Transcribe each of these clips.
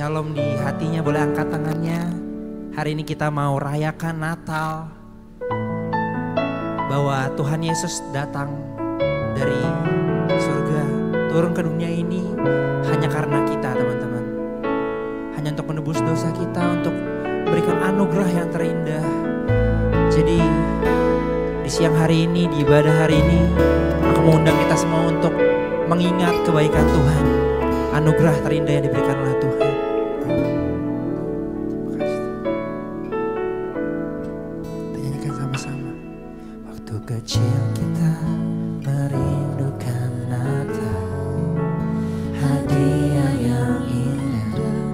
Shalom di hatinya boleh angkat tangannya. Hari ini kita mau rayakan Natal, bahwa Tuhan Yesus datang dari surga turun ke dunia ini hanya karena kita, teman-teman. Hanya untuk menebus dosa kita, untuk memberikan anugerah yang terindah. Jadi di siang hari ini, di ibadah hari ini, aku mengundang kita semua untuk mengingat kebaikan Tuhan, anugerah terindah yang diberikan oleh Tuhan. Nyanyikan sama-sama. Waktu kecil kita merindukan Natal, hadiah yang indah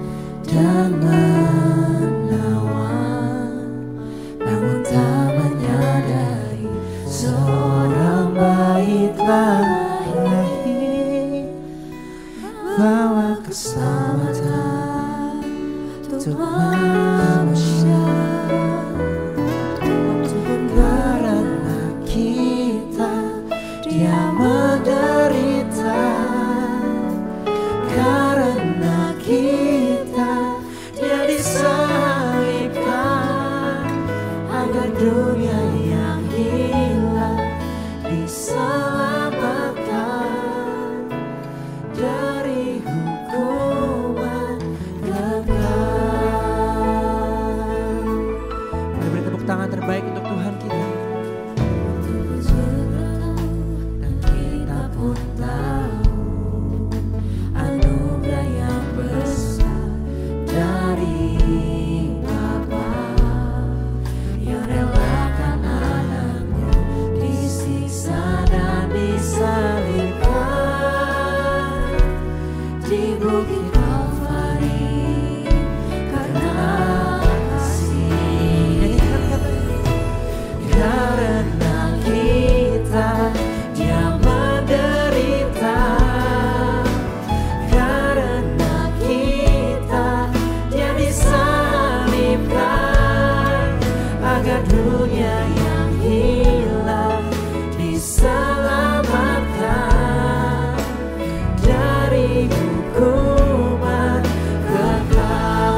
dan menawan. Namun tak menyadari seorang bayi telah lahir, bawa keselamatan untuk manusia. Karena kita dia menderita, karena kita dia disalibkan, agar dunia yang hilang diselamatkan dari hukuman kekal. Kita beri tepuk tangan terbaik untuk Tuhan kita. Dan kita pun tahu anugerah yang besar dari Bapa, yang relakan anaknya disiksa dan disalibkan di bukit Kalvari karena kasih. Karena kita dia menderita, karena kita dia disalibkan, agar dunia yang hilang diselamatkan dari hukuman kekal.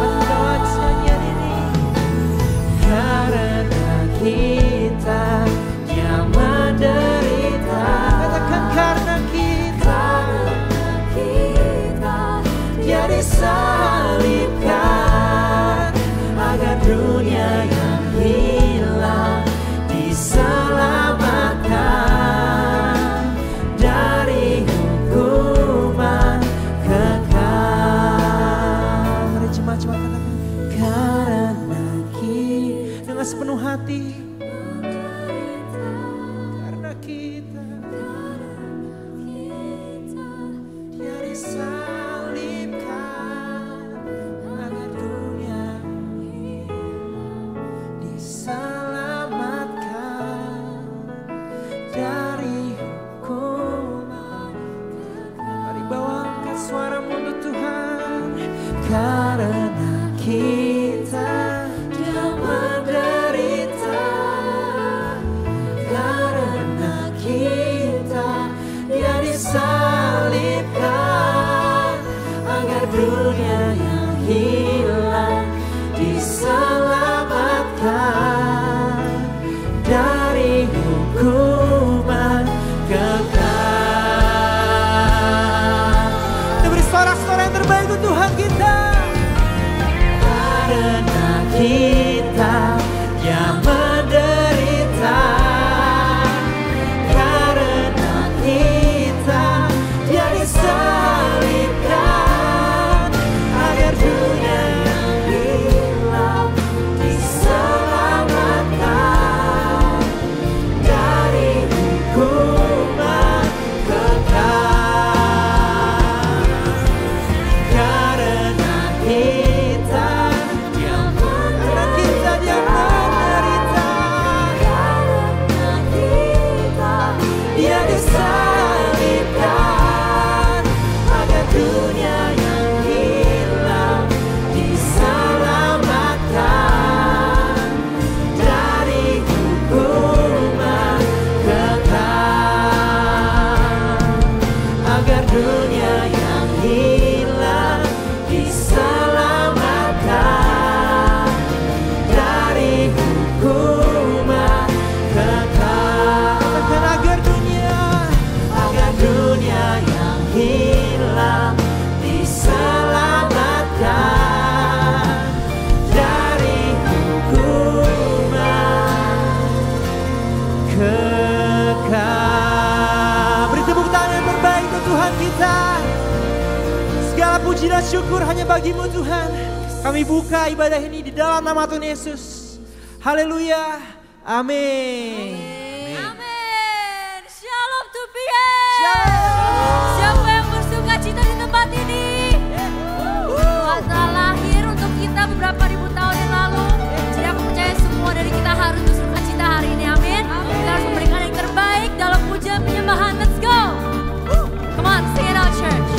Nyanyian ini. Karena kita dia menderita, katakan karena kita dia disalibkan, agar dunia yang hilang diselamatkan dari hukuman kekal. Mari jemaat-jemaat katakan, karena kita, dengan sepenuh hati. Karena kita dia disalibkan, agar dunia diselamatkan dari hukuman. Mari bawa angkat suaramu untuk Tuhan. Karena kita dia menderita, karena kita dia disalibkan, agar dunia yang hilang diselamatkan dari hukuman kekal. Kita beri sorak-sorai yang terbaik untuk Tuhan kita. Karena kita yang menderita, karena kita dia disalibkan, agar dunia yang hilang diselamatkan dari hukuman kekal. Karena kita dia menderita, kita. Segala puji dan syukur hanya bagi-Mu Tuhan. Kami buka ibadah ini di dalam nama Tuhan Yesus. Haleluya. Amin. Amin. Shalom to PA. Shalom. Siapa yang bersuka cita di tempat ini? Tuhan telah lahir untuk kita beberapa ribu tahun yang lalu. Jadi aku percaya semua dari kita harus bersuka cita hari ini. Amin. Kita harus memberikan yang terbaik dalam pujian penyembahan. Let's go. Come on, sing it out, church.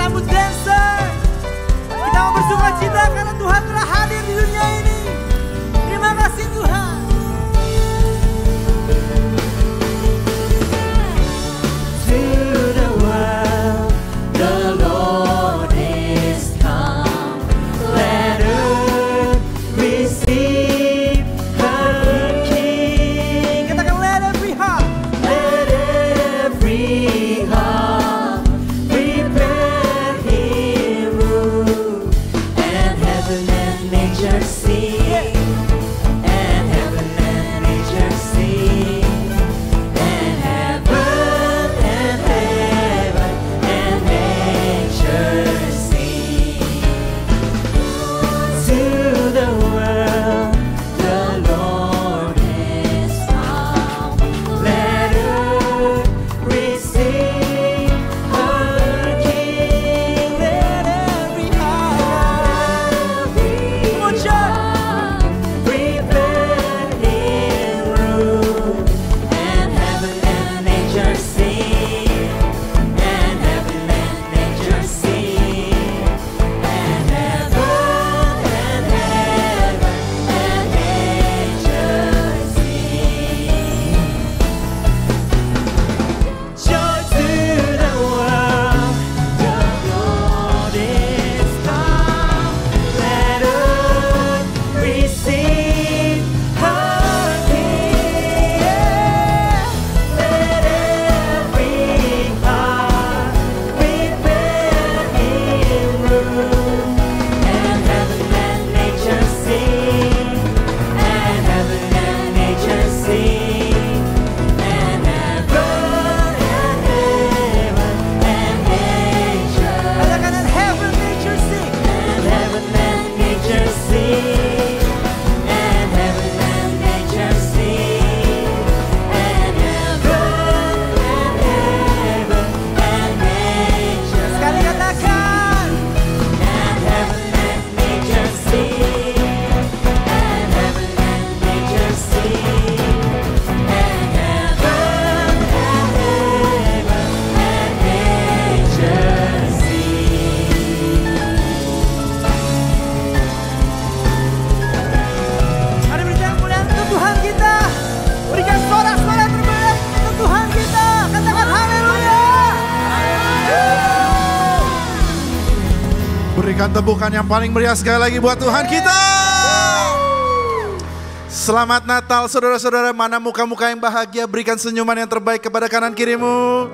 sambut dancer. Kita mau bersuka cita karena Tuhan telah hadir di dunia ini. Terima kasih Tuhan. To the world, the Lord is come. Let earth receive her King. Katakan let every heart prepare Him room. And heaven and nature sing. And heaven and nature sing. And heaven and nature sing. To the world, the Lord is come. Let earth receive her King. Let every heart prepare Him room. And heaven and nature sing. And heaven and nature sing. And heaven and nature sing. Joy to the world, the Lord is come. Let earth receive her King. Let every heart prepare Him room. And heaven and nature sing. And heaven and nature sing. And heaven and nature. Katakan and heaven nature sing. And heaven and nature sing. And heaven and nature sing. And heaven and nature. Sekali katakan. And heaven and nature sing. And heaven and nature sing. And heaven and nature sing. Mari berikan kemuliaan untuk Tuhan kita. Berikan sorak-sorai terbaik untuk Tuhan kita. Katakan haleluya. Berikan tepukan yang paling meriah sekali lagi buat Tuhan kita. Selamat Natal saudara-saudara, mana muka-muka yang bahagia, berikan senyuman yang terbaik kepada kanan kirimu.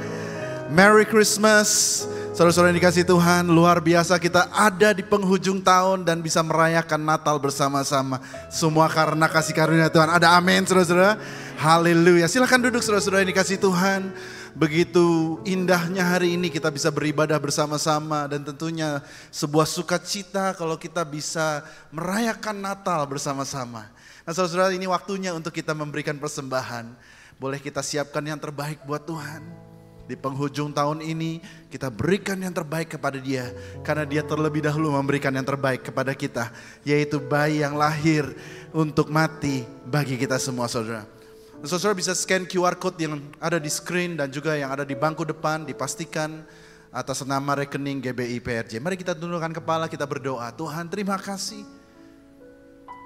Merry Christmas. Saudara-saudara yang dikasih Tuhan, luar biasa kita ada di penghujung tahun dan bisa merayakan Natal bersama-sama. Semua karena kasih karunia Tuhan. Ada amin saudara-saudara. Haleluya. Silahkan duduk saudara-saudara yang dikasih Tuhan. Begitu indahnya hari ini kita bisa beribadah bersama-sama. Dan tentunya sebuah sukacita kalau kita bisa merayakan Natal bersama-sama. Nah saudara-saudara, ini waktunya untuk kita memberikan persembahan. Boleh kita siapkan yang terbaik buat Tuhan. Di penghujung tahun ini kita berikan yang terbaik kepada Dia. Karena Dia terlebih dahulu memberikan yang terbaik kepada kita. Yaitu bayi yang lahir untuk mati bagi kita semua saudara. Saudara bisa scan QR code yang ada di screen dan juga yang ada di bangku depan. Dipastikan atas nama rekening GBI PRJ. Mari kita tundukkan kepala, kita berdoa. Tuhan terima kasih.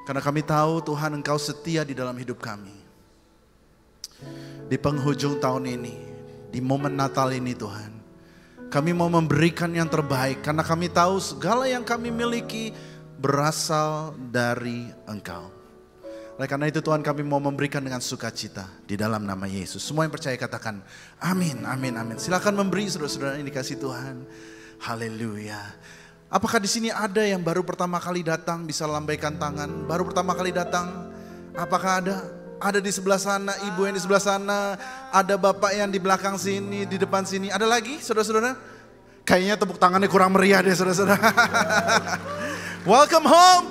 Karena kami tahu Tuhan Engkau setia di dalam hidup kami. Di penghujung tahun ini, di momen Natal ini Tuhan, kami mau memberikan yang terbaik karena kami tahu segala yang kami miliki berasal dari Engkau. Oleh karena itu Tuhan, kami mau memberikan dengan sukacita di dalam nama Yesus. Semua yang percaya katakan amin, amin, amin. Silakan memberi saudara-saudara yang dikasih Tuhan. Haleluya. Apakah di sini ada yang baru pertama kali datang, bisa lambaikan tangan? Baru pertama kali datang, apakah ada? Ada di sebelah sana, ibu yang di sebelah sana, ada bapak yang di belakang sini, di depan sini. Ada lagi saudara-saudara? Kayaknya tepuk tangannya kurang meriah deh saudara-saudara. Welcome home.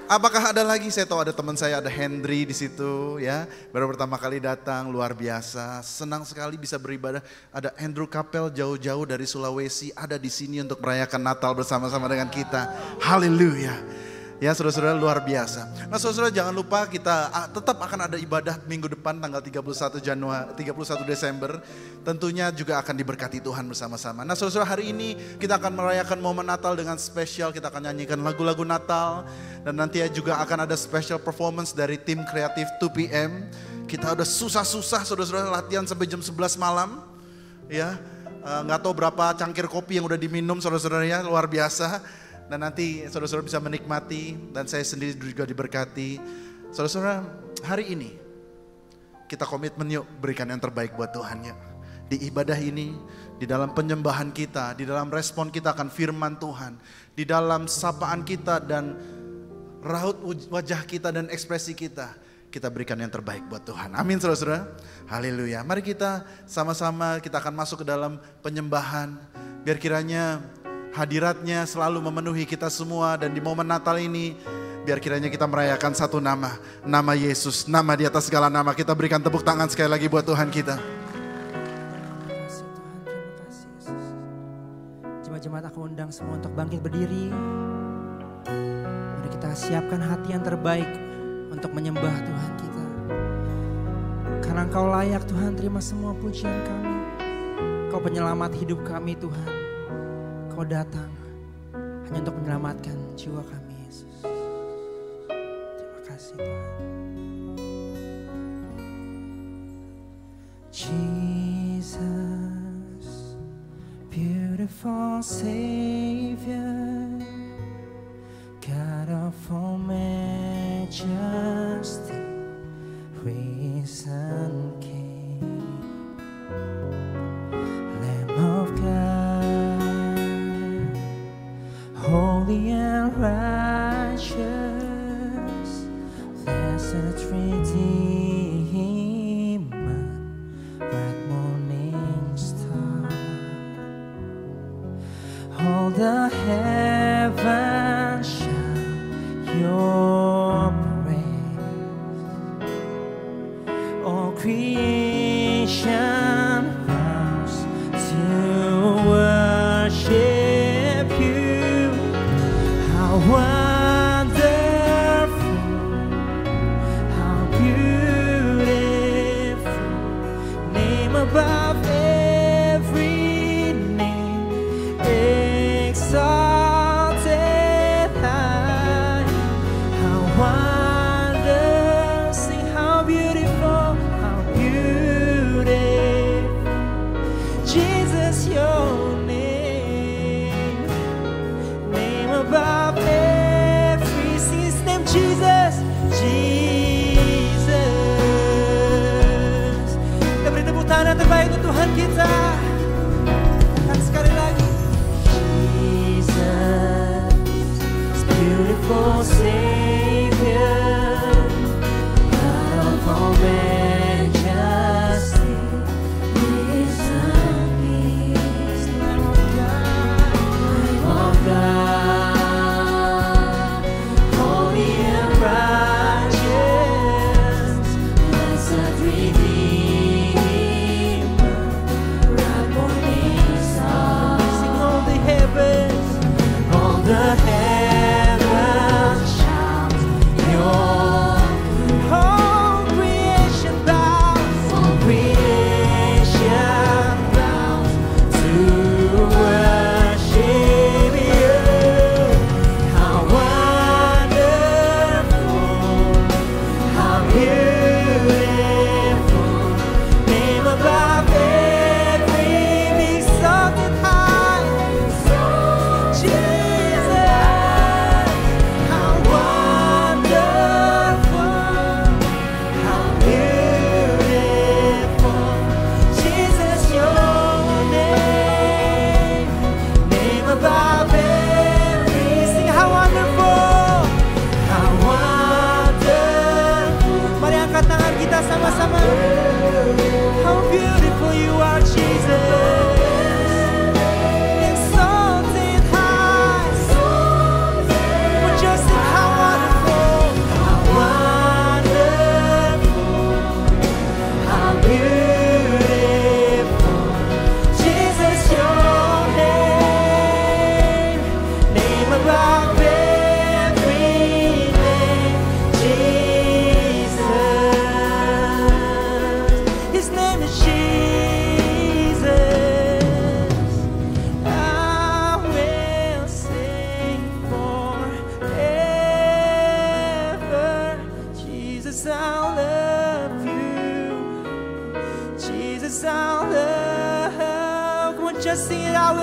Apakah ada lagi? Saya tahu ada teman saya, ada Hendry di situ ya. Baru pertama kali datang, luar biasa. Senang sekali bisa beribadah. Ada Andrew Kapel jauh-jauh dari Sulawesi, ada di sini untuk merayakan Natal bersama-sama dengan kita. Haleluya. Ya saudara-saudara, luar biasa. Nah saudara-saudara, jangan lupa kita tetap akan ada ibadah minggu depan tanggal 31 Desember. Tentunya juga akan diberkati Tuhan bersama-sama. Nah saudara-saudara, hari ini kita akan merayakan momen Natal dengan spesial. Kita akan nyanyikan lagu-lagu Natal. Dan nanti juga akan ada special performance dari tim kreatif 2PM. Kita udah susah-susah saudara-saudara latihan sampai jam 11 malam. Ya, nggak tahu berapa cangkir kopi yang udah diminum saudara-saudara ya, luar biasa. Dan nanti saudara-saudara bisa menikmati dan saya sendiri juga diberkati. Saudara-saudara, hari ini kita komitmen yuk berikan yang terbaik buat Tuhan ya. Di ibadah ini, di dalam penyembahan kita, di dalam respon kita akan firman Tuhan, di dalam sapaan kita dan raut wajah kita dan ekspresi kita, kita berikan yang terbaik buat Tuhan. Amin saudara-saudara. Haleluya. Mari kita sama-sama kita akan masuk ke dalam penyembahan. Biar kiranya hadiratnya selalu memenuhi kita semua. Dan di momen Natal ini biar kiranya kita merayakan satu nama. Nama Yesus, nama di atas segala nama. Kita berikan tepuk tangan sekali lagi buat Tuhan kita. Terima kasih Tuhan, terima kasih Yesus. Jemaat-jemaat aku undang semua untuk bangkit berdiri. Mari kita siapkan hati yang terbaik untuk menyembah Tuhan kita. Karena Engkau layak Tuhan, terima semua pujian kami. Kau penyelamat hidup kami Tuhan. Kau datang hanya untuk menyelamatkan jiwa kami Yesus. Terima kasih Tuhan. Jesus, beautiful Savior, God of all majesty, risen King, Lamb of God, holy and righteous, blessed Redeemer, bright morning star. All the heavens shout your praise. All creation vows to worship you. How wonderful, how beautiful, name above every name, exalted high. How wonderful, sing how beautiful, Jesus your name, name above every, sing his name, Jesus, Jesus. Kita beri tepuk tangan terbaik untuk Tuhan kita. Dan sekali lagi, Jesus, beautiful Savior, God of all majesty, risen Peace, Lamb of God, holy and righteous, blessed Redeemer, bright morning star. Sing all the heavens shout your whole creation bows to worship you. How wonderful, how beautiful, name above every, be exalted high, Jesus. How wonderful, how beautiful, Jesus your name, name above every, sing how wonderful, how wonderful. Mari angkat tangan kita sama-sama. How beautiful you are, Jesus. Exalted high. Would you sing how wonderful, how beautiful, Jesus your name, name above every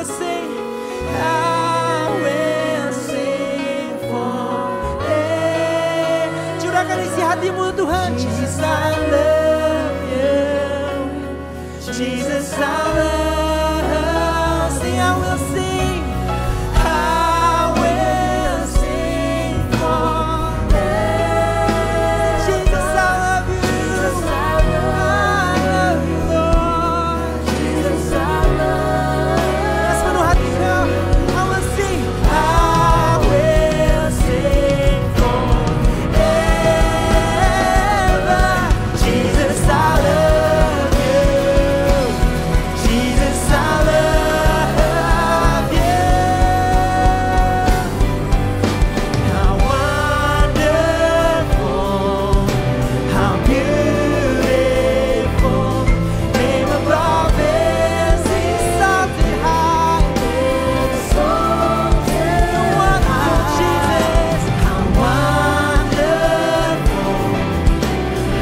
will sing, I will sing forever. Curahkan isi hatimu Tuhan. Jesus, I love you. Jesus, I love. Sing, I will sing. I will sing forever. Jesus, I love you. Jesus, I love you, Lord. Jesus, I love. Sepenuh hati kau, I will sing. I will sing forever. Jesus, I love you. Jesus, I love you. How wonderful, how beautiful, name above every exalted high, exalted. Wonderful Jesus, how wonderful,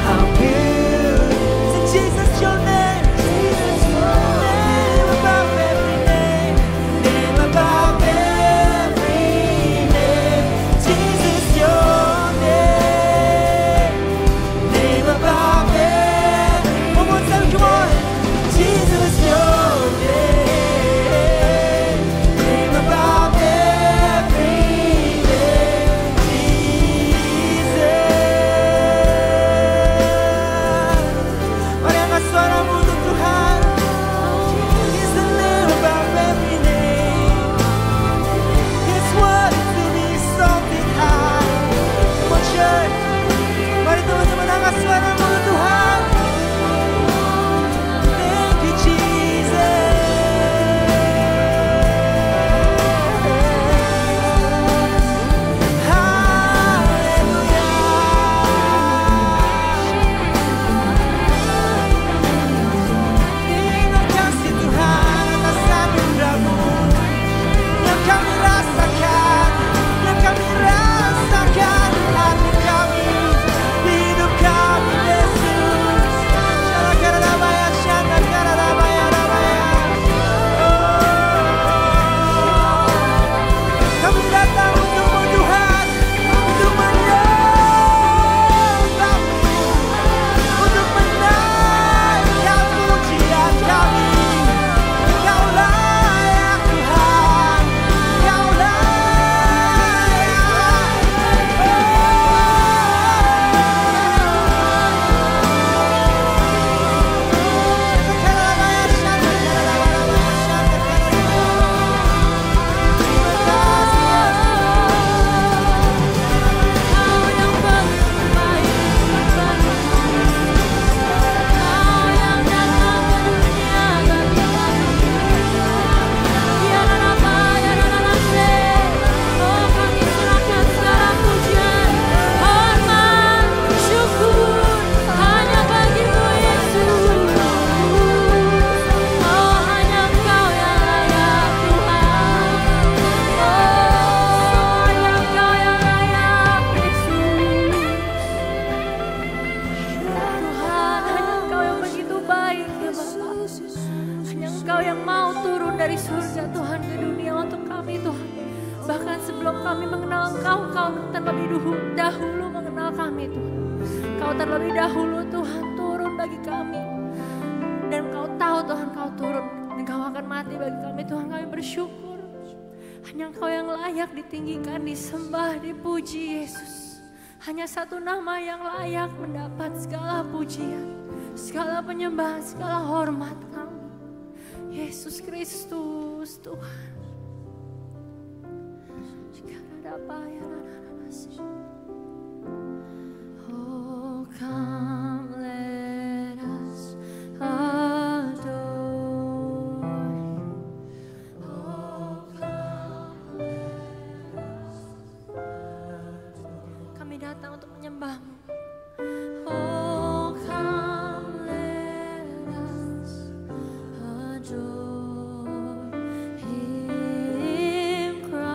how beautiful. Sing Jesus, your name, Jesus, your name above every name, name above every name. Jesus, your name, name above every. One more time, come on. Jesus, your name, name above every name. Jesus. Mari angkat suaramu untuk Tuhan. He's the name above every name. He's worthy to be exalted high. Come on, church. Mari teman-teman angkat suaramu untuk Tuhan. Thank you, Jesus. Terima kasih Tuhan atas anugerah-Mu yang kami rasakan, yang kami rasakan di hati kami, di hidup kami, Yesus. Shalakarabaya, shalakarabaya, rabaya. Kami datang untuk-Mu Tuhan, untuk menyembah-Mu, untuk menaikkan pujian kami. Kau layak Tuhan, Kau dari surga Tuhan ke dunia untuk kami Tuhan. Bahkan sebelum kami mengenal Engkau, Engkau terlebih dahulu mengenal kami Tuhan. Engkau terlebih dahulu Tuhan turun bagi kami. Dan Engkau tahu Tuhan Engkau turun. Engkau akan mati bagi kami Tuhan, kami bersyukur. Hanya Engkau yang layak ditinggikan, disembah, dipuji Yesus. Hanya satu nama yang layak mendapat segala pujian, segala penyembahan, segala hormat kami. Yesus Kristus Tuhan. Oh, come let us adore Him. Oh, come let us adore. Kami datang untuk menyembah-Mu. Oh, come let us adore Him, Christ.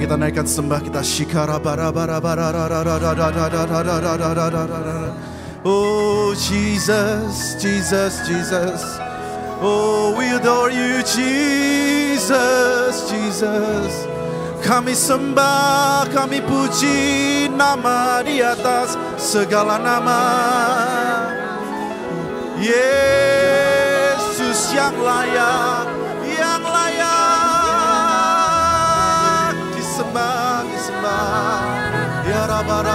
Mari kita naikkan sembah kita. Oh Jesus, Jesus, Jesus. Oh we adore you Jesus, Jesus. Kami sembah, kami puji nama di atas segala nama. Yesus yang layak, yang layak disembah, disembah. Ya Rabba,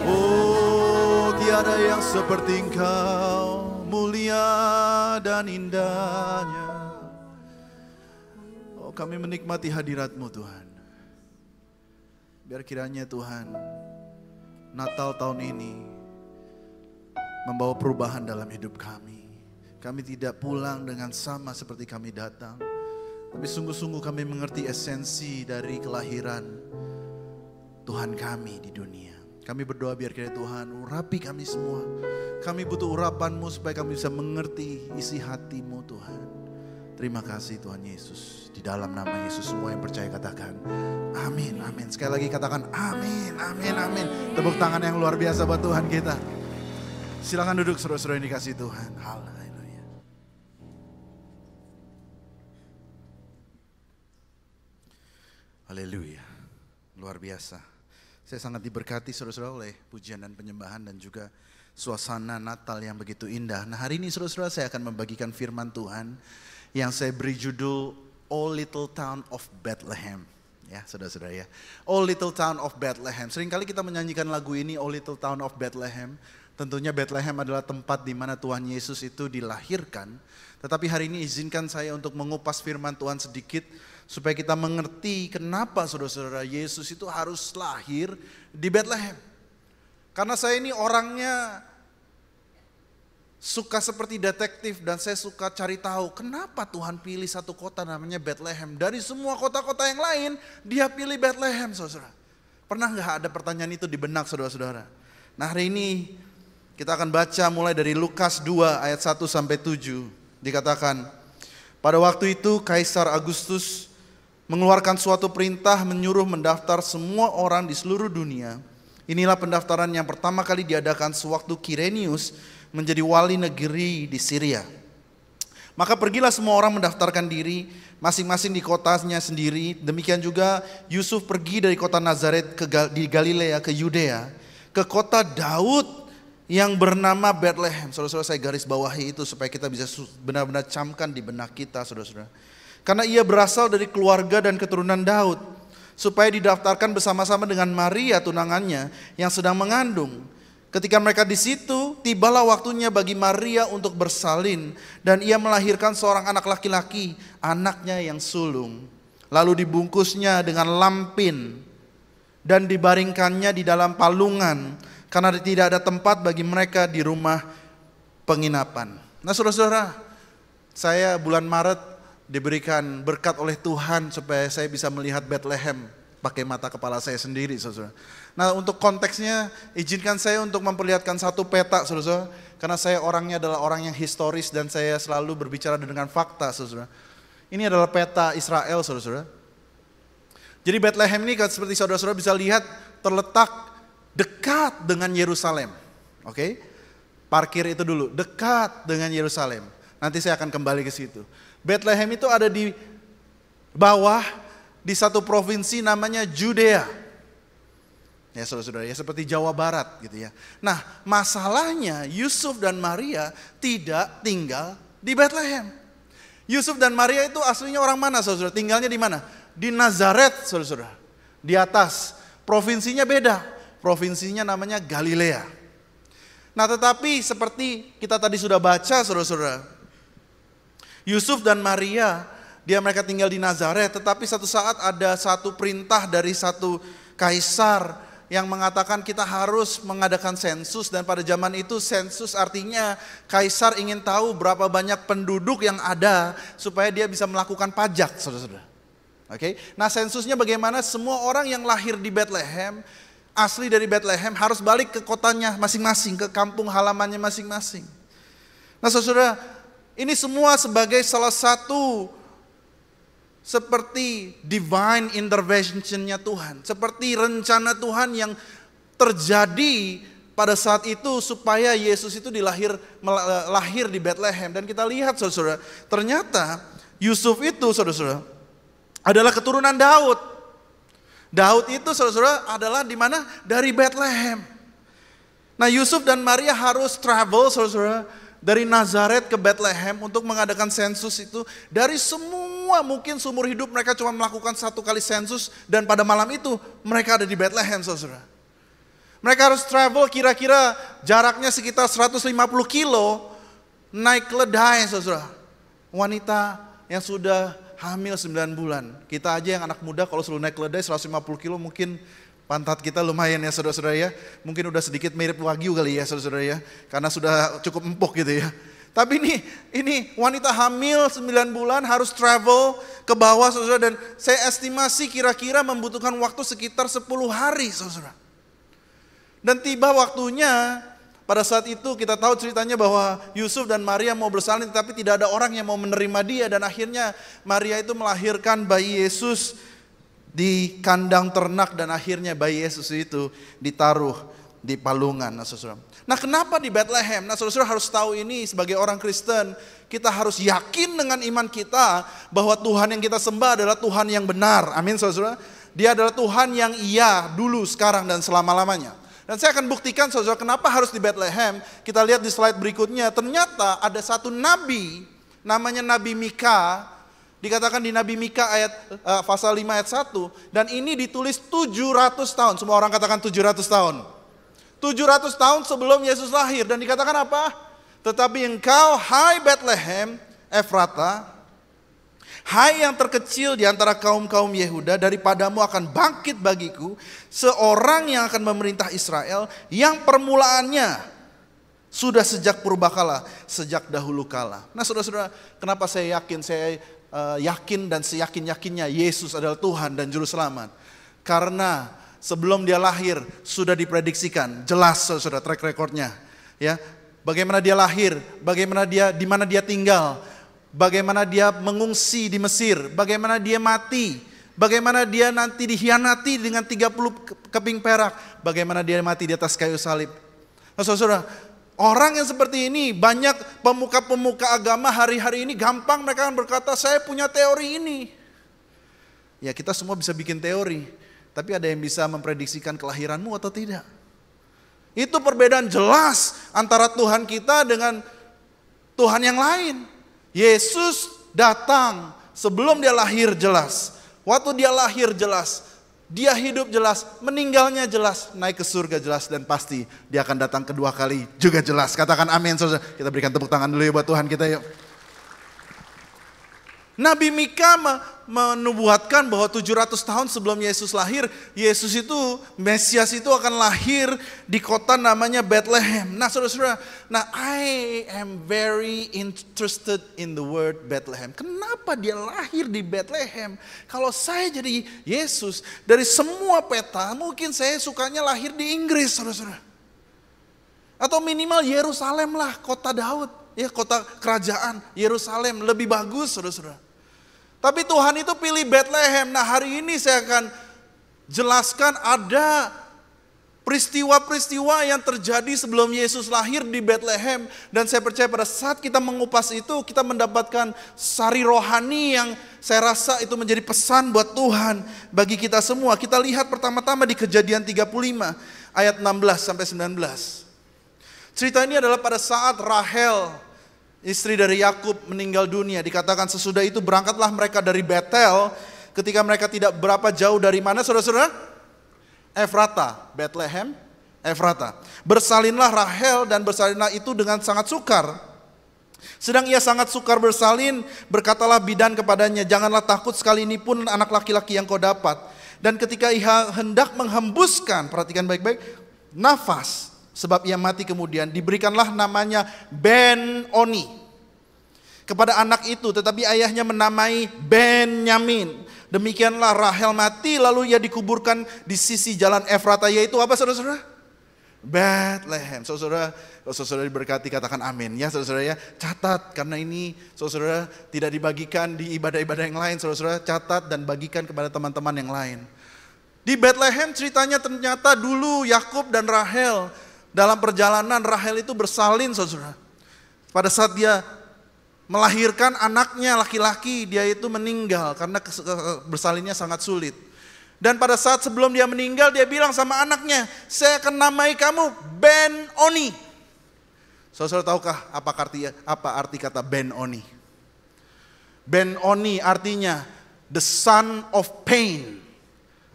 oh tiada yang seperti Engkau, mulia dan indahnya. Oh kami menikmati hadirat-Mu Tuhan. Biar kiranya Tuhan, Natal tahun ini membawa perubahan dalam hidup kami. Kami tidak pulang dengan sama seperti kami datang. Tapi sungguh-sungguh kami mengerti esensi dari kelahiran Tuhan kami di dunia. Kami berdoa biar kiranya Tuhan urapi kami semua. Kami butuh urapan-Mu supaya kami bisa mengerti isi hati-Mu Tuhan. Terima kasih Tuhan Yesus. Di dalam nama Yesus semua yang percaya katakan amin, amin. Sekali lagi katakan amin, amin, amin. Tepuk tangan yang luar biasa buat Tuhan kita. Silakan duduk saudara-saudara yang dikasihi Tuhan. Haleluya. Haleluya. Luar biasa. Saya sangat diberkati saudara-saudara oleh pujian dan penyembahan dan juga suasana Natal yang begitu indah. Nah hari ini saudara-saudara saya akan membagikan firman Tuhan yang saya beri judul O Little Town of Bethlehem. Ya saudara-saudara ya. O Little Town of Bethlehem. Seringkali kita menyanyikan lagu ini O Little Town of Bethlehem. Tentunya Bethlehem adalah tempat di mana Tuhan Yesus itu dilahirkan. Tetapi hari ini izinkan saya untuk mengupas firman Tuhan sedikit supaya kita mengerti kenapa saudara-saudara Yesus itu harus lahir di Bethlehem. Karena saya ini orangnya suka seperti detektif dan saya suka cari tahu kenapa Tuhan pilih satu kota namanya Bethlehem. Dari semua kota-kota yang lain dia pilih Bethlehem saudara. Pernah gak ada pertanyaan itu di benak saudara-saudara? Nah hari ini kita akan baca mulai dari Lukas 2 ayat 1 sampai 7. Dikatakan, pada waktu itu Kaisar Agustus mengeluarkan suatu perintah menyuruh mendaftar semua orang di seluruh dunia. Inilah pendaftaran yang pertama kali diadakan sewaktu Kirenius menjadi wali negeri di Syria. Maka pergilah semua orang mendaftarkan diri masing-masing di kotanya sendiri. Demikian juga Yusuf pergi dari kota Nazaret di Galilea ke Yudea, ke kota Daud yang bernama Bethlehem. Saudara-saudara saya garis bawahi itu supaya kita bisa benar-benar camkan di benak kita saudara-saudara. Karena ia berasal dari keluarga dan keturunan Daud. Supaya didaftarkan bersama-sama dengan Maria tunangannya yang sedang mengandung. Ketika mereka di situ, tibalah waktunya bagi Maria untuk bersalin. Dan ia melahirkan seorang anak laki-laki, anaknya yang sulung. Lalu dibungkusnya dengan lampin dan dibaringkannya di dalam palungan. Karena tidak ada tempat bagi mereka di rumah penginapan. Nah saudara-saudara, saya bulan Maret diberikan berkat oleh Tuhan supaya saya bisa melihat Bethlehem pakai mata kepala saya sendiri saudara. Nah untuk konteksnya izinkan saya untuk memperlihatkan satu peta saudara. Karena saya orangnya adalah orang yang historis dan saya selalu berbicara dengan fakta saudara. Ini adalah peta Israel saudara. Jadi Bethlehem ini seperti saudara-saudara bisa lihat terletak dekat dengan Yerusalem. Oke? Parkir itu dulu, dekat dengan Yerusalem. Nanti saya akan kembali ke situ. Bethlehem itu ada di bawah di satu provinsi namanya Judea. Ya saudara-saudara ya, seperti Jawa Barat gitu ya. Nah, masalahnya Yusuf dan Maria tidak tinggal di Bethlehem. Yusuf dan Maria itu aslinya orang mana saudara? Tinggalnya di mana? Di Nazaret saudara-saudara. Di atas. Provinsinya beda. Provinsinya namanya Galilea. Nah tetapi seperti kita tadi sudah baca saudara-saudara. Yusuf dan Maria, mereka tinggal di Nazaret. Tetapi satu saat ada satu perintah dari satu kaisar yang mengatakan kita harus mengadakan sensus. Dan pada zaman itu sensus artinya kaisar ingin tahu berapa banyak penduduk yang ada supaya dia bisa melakukan pajak saudara-saudara. Oke? Nah sensusnya bagaimana? Semua orang yang lahir di Bethlehem, asli dari Bethlehem harus balik ke kotanya masing-masing, ke kampung halamannya masing-masing. Nah saudara, ini semua sebagai salah satu seperti divine intervention-nya Tuhan. Seperti rencana Tuhan yang terjadi pada saat itu supaya Yesus itu lahir di Bethlehem. Dan kita lihat saudara-saudara, ternyata Yusuf itu saudara-saudara adalah keturunan Daud. Daud itu saudara-saudara adalah di mana? Dari Bethlehem. Nah, Yusuf dan Maria harus travel saudara-saudara dari Nazaret ke Bethlehem untuk mengadakan sensus itu. Dari semua mungkin seumur hidup mereka cuma melakukan 1 kali sensus, dan pada malam itu mereka ada di Bethlehem saudara. Mereka harus travel kira-kira jaraknya sekitar 150 kilo naik keledai saudara. Wanita yang sudah hamil 9 bulan. Kita aja yang anak muda kalau selalu naik keledai 150 kilo mungkin pantat kita lumayan ya saudara-saudara ya. Mungkin udah sedikit mirip wagyu kali ya saudara-saudara ya. Karena sudah cukup empuk gitu ya. Tapi ini wanita hamil 9 bulan harus travel ke bawah saudara. Dan saya estimasi kira-kira membutuhkan waktu sekitar 10 hari saudara. Dan tiba waktunya, pada saat itu kita tahu ceritanya bahwa Yusuf dan Maria mau bersalin, tapi tidak ada orang yang mau menerima dia. Dan akhirnya Maria itu melahirkan bayi Yesus di kandang ternak, dan akhirnya bayi Yesus itu ditaruh di palungan. Nah, kenapa di Bethlehem? Nah, saudara-saudara harus tahu ini sebagai orang Kristen, kita harus yakin dengan iman kita bahwa Tuhan yang kita sembah adalah Tuhan yang benar. Amin saudara. Dia adalah Tuhan yang iya dulu, sekarang, dan selama-lamanya. Dan saya akan buktikan saudara kenapa harus di Bethlehem. Kita lihat di slide berikutnya. Ternyata ada satu nabi namanya Nabi Mika. Dikatakan di Nabi Mika pasal 5 ayat 1. Dan ini ditulis 700 tahun. Semua orang katakan 700 tahun. 700 tahun sebelum Yesus lahir. Dan dikatakan apa? Tetapi engkau hai Bethlehem Efrata, hai yang terkecil di antara kaum-kaum Yehuda, daripadamu akan bangkit bagiku seorang yang akan memerintah Israel, yang permulaannya sudah sejak purbakala, sejak dahulu kala. Nah saudara-saudara, kenapa saya yakin? Saya yakin dan seyakin-yakinnya Yesus adalah Tuhan dan Juru Selamat. Karena sebelum dia lahir sudah diprediksikan, jelas saudara track recordnya. Ya, bagaimana dia lahir, bagaimana dia, di mana dia tinggal, bagaimana dia mengungsi di Mesir, bagaimana dia mati, bagaimana dia nanti dihianati dengan 30 keping perak, bagaimana dia mati di atas kayu salib. Nah, saudara, orang yang seperti ini, banyak pemuka-pemuka agama hari-hari ini gampang mereka akan berkata, saya punya teori ini. Ya, kita semua bisa bikin teori, tapi ada yang bisa memprediksikan kelahiranmu atau tidak. Itu perbedaan jelas antara Tuhan kita dengan Tuhan yang lain. Yesus datang sebelum dia lahir jelas. Waktu dia lahir jelas. Dia hidup jelas. Meninggalnya jelas. Naik ke surga jelas. Dan pasti dia akan datang kedua kali juga jelas. Katakan amin saudara. Kita berikan tepuk tangan dulu ya buat Tuhan kita yuk. Nabi Mika menubuatkan bahwa 700 tahun sebelum Yesus lahir, Yesus itu, Mesias itu akan lahir di kota namanya Bethlehem. Nah saudara-saudara, I am very interested in the word Bethlehem. Kenapa dia lahir di Bethlehem? Kalau saya jadi Yesus, dari semua peta, mungkin saya sukanya lahir di Inggris saudara-saudara. Atau minimal Yerusalem lah, kota Daud. Ya, kota kerajaan Yerusalem lebih bagus saudara-saudara. Tapi Tuhan itu pilih Bethlehem. Nah hari ini saya akan jelaskan ada peristiwa-peristiwa yang terjadi sebelum Yesus lahir di Bethlehem. Dan saya percaya pada saat kita mengupas itu, kita mendapatkan sari rohani yang saya rasa itu menjadi pesan buat Tuhan bagi kita semua. Kita lihat pertama-tama di Kejadian 35 ayat 16 sampai 19. Cerita ini adalah pada saat Rahel, istri dari Yakub, meninggal dunia. Dikatakan sesudah itu berangkatlah mereka dari Betel. Ketika mereka tidak berapa jauh dari mana saudara-saudara? Efrata, Bethlehem, Efrata. Bersalinlah Rahel dan bersalinlah itu dengan sangat sukar. Sedang ia sangat sukar bersalin, berkatalah bidan kepadanya, janganlah takut, sekali ini pun anak laki-laki yang kau dapat. Dan ketika ia hendak menghembuskan, perhatikan baik-baik, nafas, sebab ia mati kemudian, diberikanlah namanya Ben-Oni kepada anak itu, tetapi ayahnya menamai Benyamin. Demikianlah Rahel mati, lalu ia dikuburkan di sisi jalan Efrata, yaitu apa saudara-saudara? Bethlehem. Saudara, kalau saudara diberkati katakan amin. Ya saudara ya, catat karena ini saudara tidak dibagikan di ibadah-ibadah yang lain. Saudara catat dan bagikan kepada teman-teman yang lain. Di Bethlehem ceritanya ternyata dulu Yakub dan Rahel dalam perjalanan, Rahel itu bersalin saudara. Pada saat dia melahirkan anaknya laki-laki, dia itu meninggal karena bersalinnya sangat sulit. Dan pada saat sebelum dia meninggal, dia bilang sama anaknya, saya akan namai kamu Ben-Oni. Saudara tahukah apa arti kata Ben-Oni? Ben-Oni artinya the son of pain,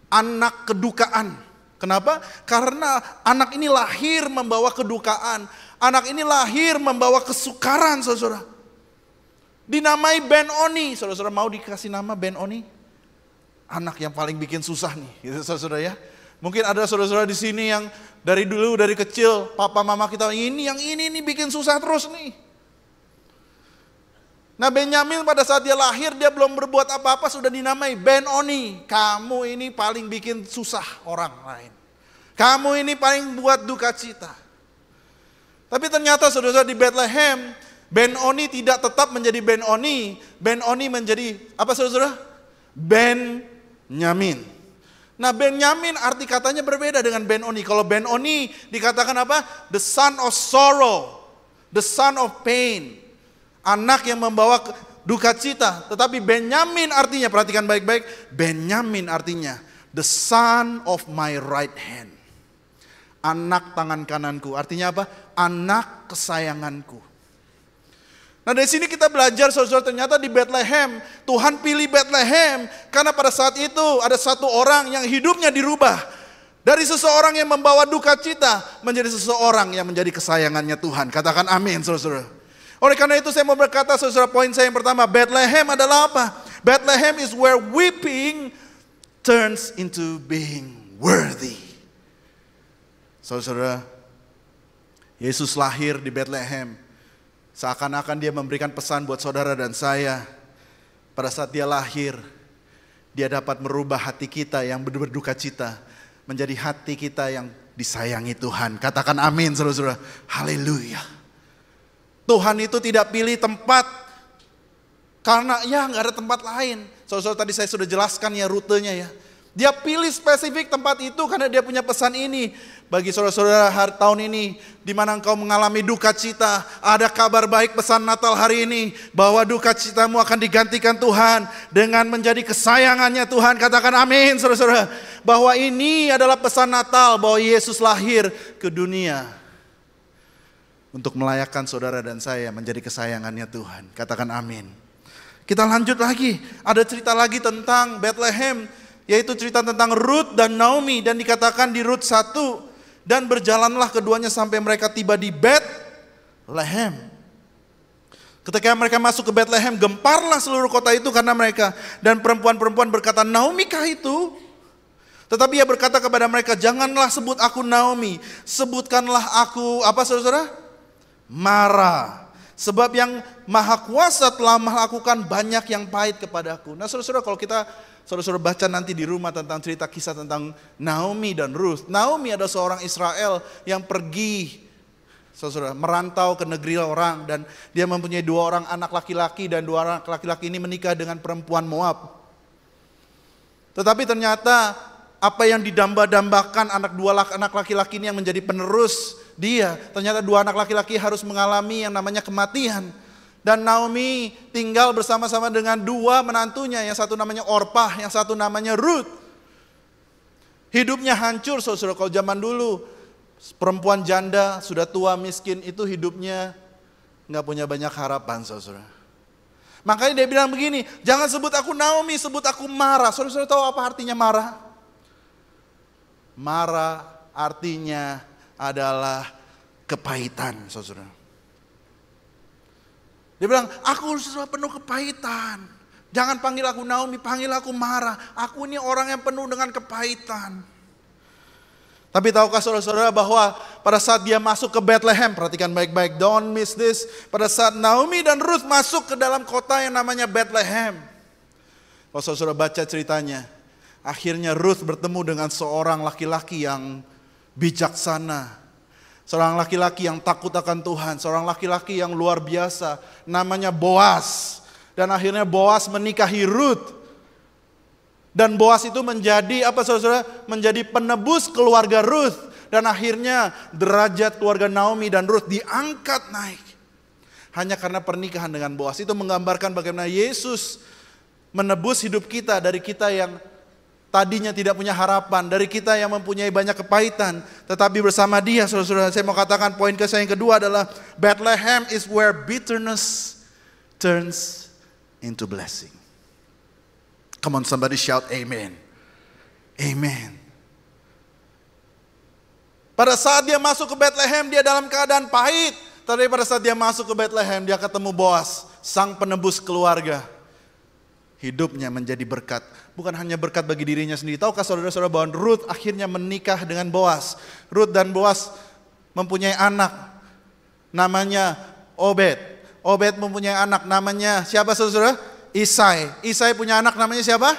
anak kedukaan. Kenapa? Karena anak ini lahir membawa kedukaan. Anak ini lahir membawa kesukaran, saudara. Dinamai Ben-Oni. Saudara mau dikasih nama Ben-Oni? Anak yang paling bikin susah nih, gitu saudara ya. Mungkin ada saudara-saudara di sini yang dari dulu, dari kecil, papa mama kita yang ini bikin susah terus nih. Nah Benyamin pada saat dia lahir, dia belum berbuat apa-apa sudah dinamai Ben-Oni. Kamu ini paling bikin susah orang lain. Kamu ini paling buat duka cita. Tapi ternyata saudara-saudara di Bethlehem, Ben-Oni tidak tetap menjadi Ben-Oni. Ben-Oni menjadi apa saudara? Benyamin. Nah Benyamin arti katanya berbeda dengan Ben-Oni. Kalau Ben-Oni dikatakan apa? The son of sorrow, the son of pain. Anak yang membawa duka cita. Tetapi Benyamin artinya, perhatikan baik-baik. Benyamin artinya the son of my right hand. Anak tangan kananku. Artinya apa? Anak kesayanganku. Nah dari sini kita belajar saudara, ternyata di Bethlehem, Tuhan pilih Bethlehem karena pada saat itu ada satu orang yang hidupnya dirubah. Dari seseorang yang membawa duka cita menjadi seseorang yang menjadi kesayangannya Tuhan. Katakan amin saudara. Oleh karena itu saya mau berkata saudara, poin saya yang pertama, Bethlehem adalah apa? Bethlehem is where weeping turns into being worthy. Saudara, Yesus lahir di Bethlehem. Seakan-akan dia memberikan pesan buat saudara dan saya. Pada saat dia lahir, dia dapat merubah hati kita yang berduka cita menjadi hati kita yang disayangi Tuhan. Katakan amin saudara-saudara. Haleluya. Tuhan itu tidak pilih tempat karena ya nggak ada tempat lain. Saudara-saudara tadi saya sudah jelaskan ya rutenya ya. Dia pilih spesifik tempat itu karena dia punya pesan ini. Bagi saudara-saudara hari tahun ini, di mana engkau mengalami duka cita, ada kabar baik pesan Natal hari ini, bahwa duka citamu akan digantikan Tuhan dengan menjadi kesayangannya Tuhan. Katakan amin saudara-saudara. Bahwa ini adalah pesan Natal, bahwa Yesus lahir ke dunia untuk melayakkan saudara dan saya menjadi kesayangannya Tuhan. Katakan amin. Kita lanjut lagi, ada cerita lagi tentang Bethlehem, yaitu cerita tentang Ruth dan Naomi. Dan dikatakan di Ruth 1, dan berjalanlah keduanya sampai mereka tiba di Bethlehem. Ketika mereka masuk ke Bethlehem, gemparlah seluruh kota itu karena mereka. Dan perempuan-perempuan berkata, Naomi kah itu? Tetapi ia berkata kepada mereka, janganlah sebut aku Naomi, sebutkanlah aku, apa saudara? Mara. Sebab yang Maha Kuasa telah melakukan banyak yang pahit kepadaku. Nah saudara-saudara, kalau kita saudara-saudara baca nanti di rumah tentang cerita kisah tentang Naomi dan Ruth. Naomi adalah seorang Israel yang pergi saudara, merantau ke negeri orang. Dan dia mempunyai 2 orang anak laki-laki. Dan 2 orang laki-laki ini menikah dengan perempuan Moab. Tetapi ternyata apa yang didamba-dambakan anak laki-laki ini yang menjadi penerus dia. Ternyata 2 anak laki-laki harus mengalami yang namanya kematian. Dan Naomi tinggal bersama-sama dengan 2 menantunya. Yang satu namanya Orpah, yang satu namanya Ruth. Hidupnya hancur saudara. Kalau zaman dulu perempuan janda sudah tua miskin itu hidupnya gak punya banyak harapan saudara. Makanya dia bilang begini, jangan sebut aku Naomi, sebut aku Mara. Saudara-saudara tahu apa artinya Mara? Mara artinya adalah kepahitan saudara. Dia bilang, aku sudah penuh kepahitan. Jangan panggil aku Naomi, panggil aku Mara. Aku ini orang yang penuh dengan kepahitan. Tapi tahukah saudara-saudara bahwa pada saat dia masuk ke Bethlehem, perhatikan baik-baik, don't miss this. Pada saat Naomi dan Ruth masuk ke dalam kota yang namanya Bethlehem. Kalau saudara baca ceritanya, akhirnya Ruth bertemu dengan seorang laki-laki yang bijaksana, Seorang laki-laki yang takut akan Tuhan, seorang laki-laki yang luar biasa, namanya Boas. Dan akhirnya Boas menikahi Ruth. Dan Boas itu menjadi apa saudara? Menjadi penebus keluarga Ruth. Dan akhirnya derajat keluarga Naomi dan Ruth diangkat naik. Hanya karena pernikahan dengan Boas. Itu menggambarkan bagaimana Yesus menebus hidup kita dari kita yang tadinya tidak punya harapan, dari kita yang mempunyai banyak kepahitan, tetapi bersama Dia, saudara-saudara, saya mau katakan poin saya yang kedua adalah Bethlehem is where bitterness turns into blessing. Come on, somebody shout amen. Amen. Pada saat dia masuk ke Bethlehem, dia dalam keadaan pahit, tapi pada saat dia masuk ke Bethlehem, dia ketemu Boas, sang penebus keluarga. Hidupnya menjadi berkat. Bukan hanya berkat bagi dirinya sendiri. Tahukah saudara-saudara bahwa Ruth akhirnya menikah dengan Boas. Ruth dan Boas mempunyai anak. Namanya Obed. Obed mempunyai anak. Namanya siapa saudara? Isai. Isai punya anak namanya siapa?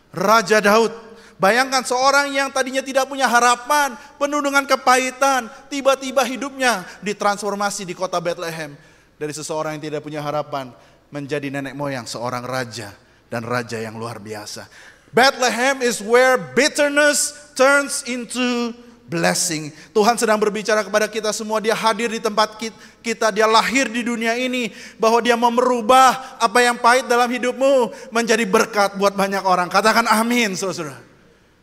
Raja Daud. Bayangkan seorang yang tadinya tidak punya harapan. Penuh dengan kepahitan. Tiba-tiba hidupnya ditransformasi di kota Bethlehem. Dari seseorang yang tidak punya harapan. Menjadi nenek moyang seorang raja. Dan raja yang luar biasa. Bethlehem is where bitterness turns into blessing. Tuhan sedang berbicara kepada kita semua. Dia hadir di tempat kita. Dia lahir di dunia ini. Bahwa dia mau merubah apa yang pahit dalam hidupmu menjadi berkat buat banyak orang. Katakan amin, saudara-saudara.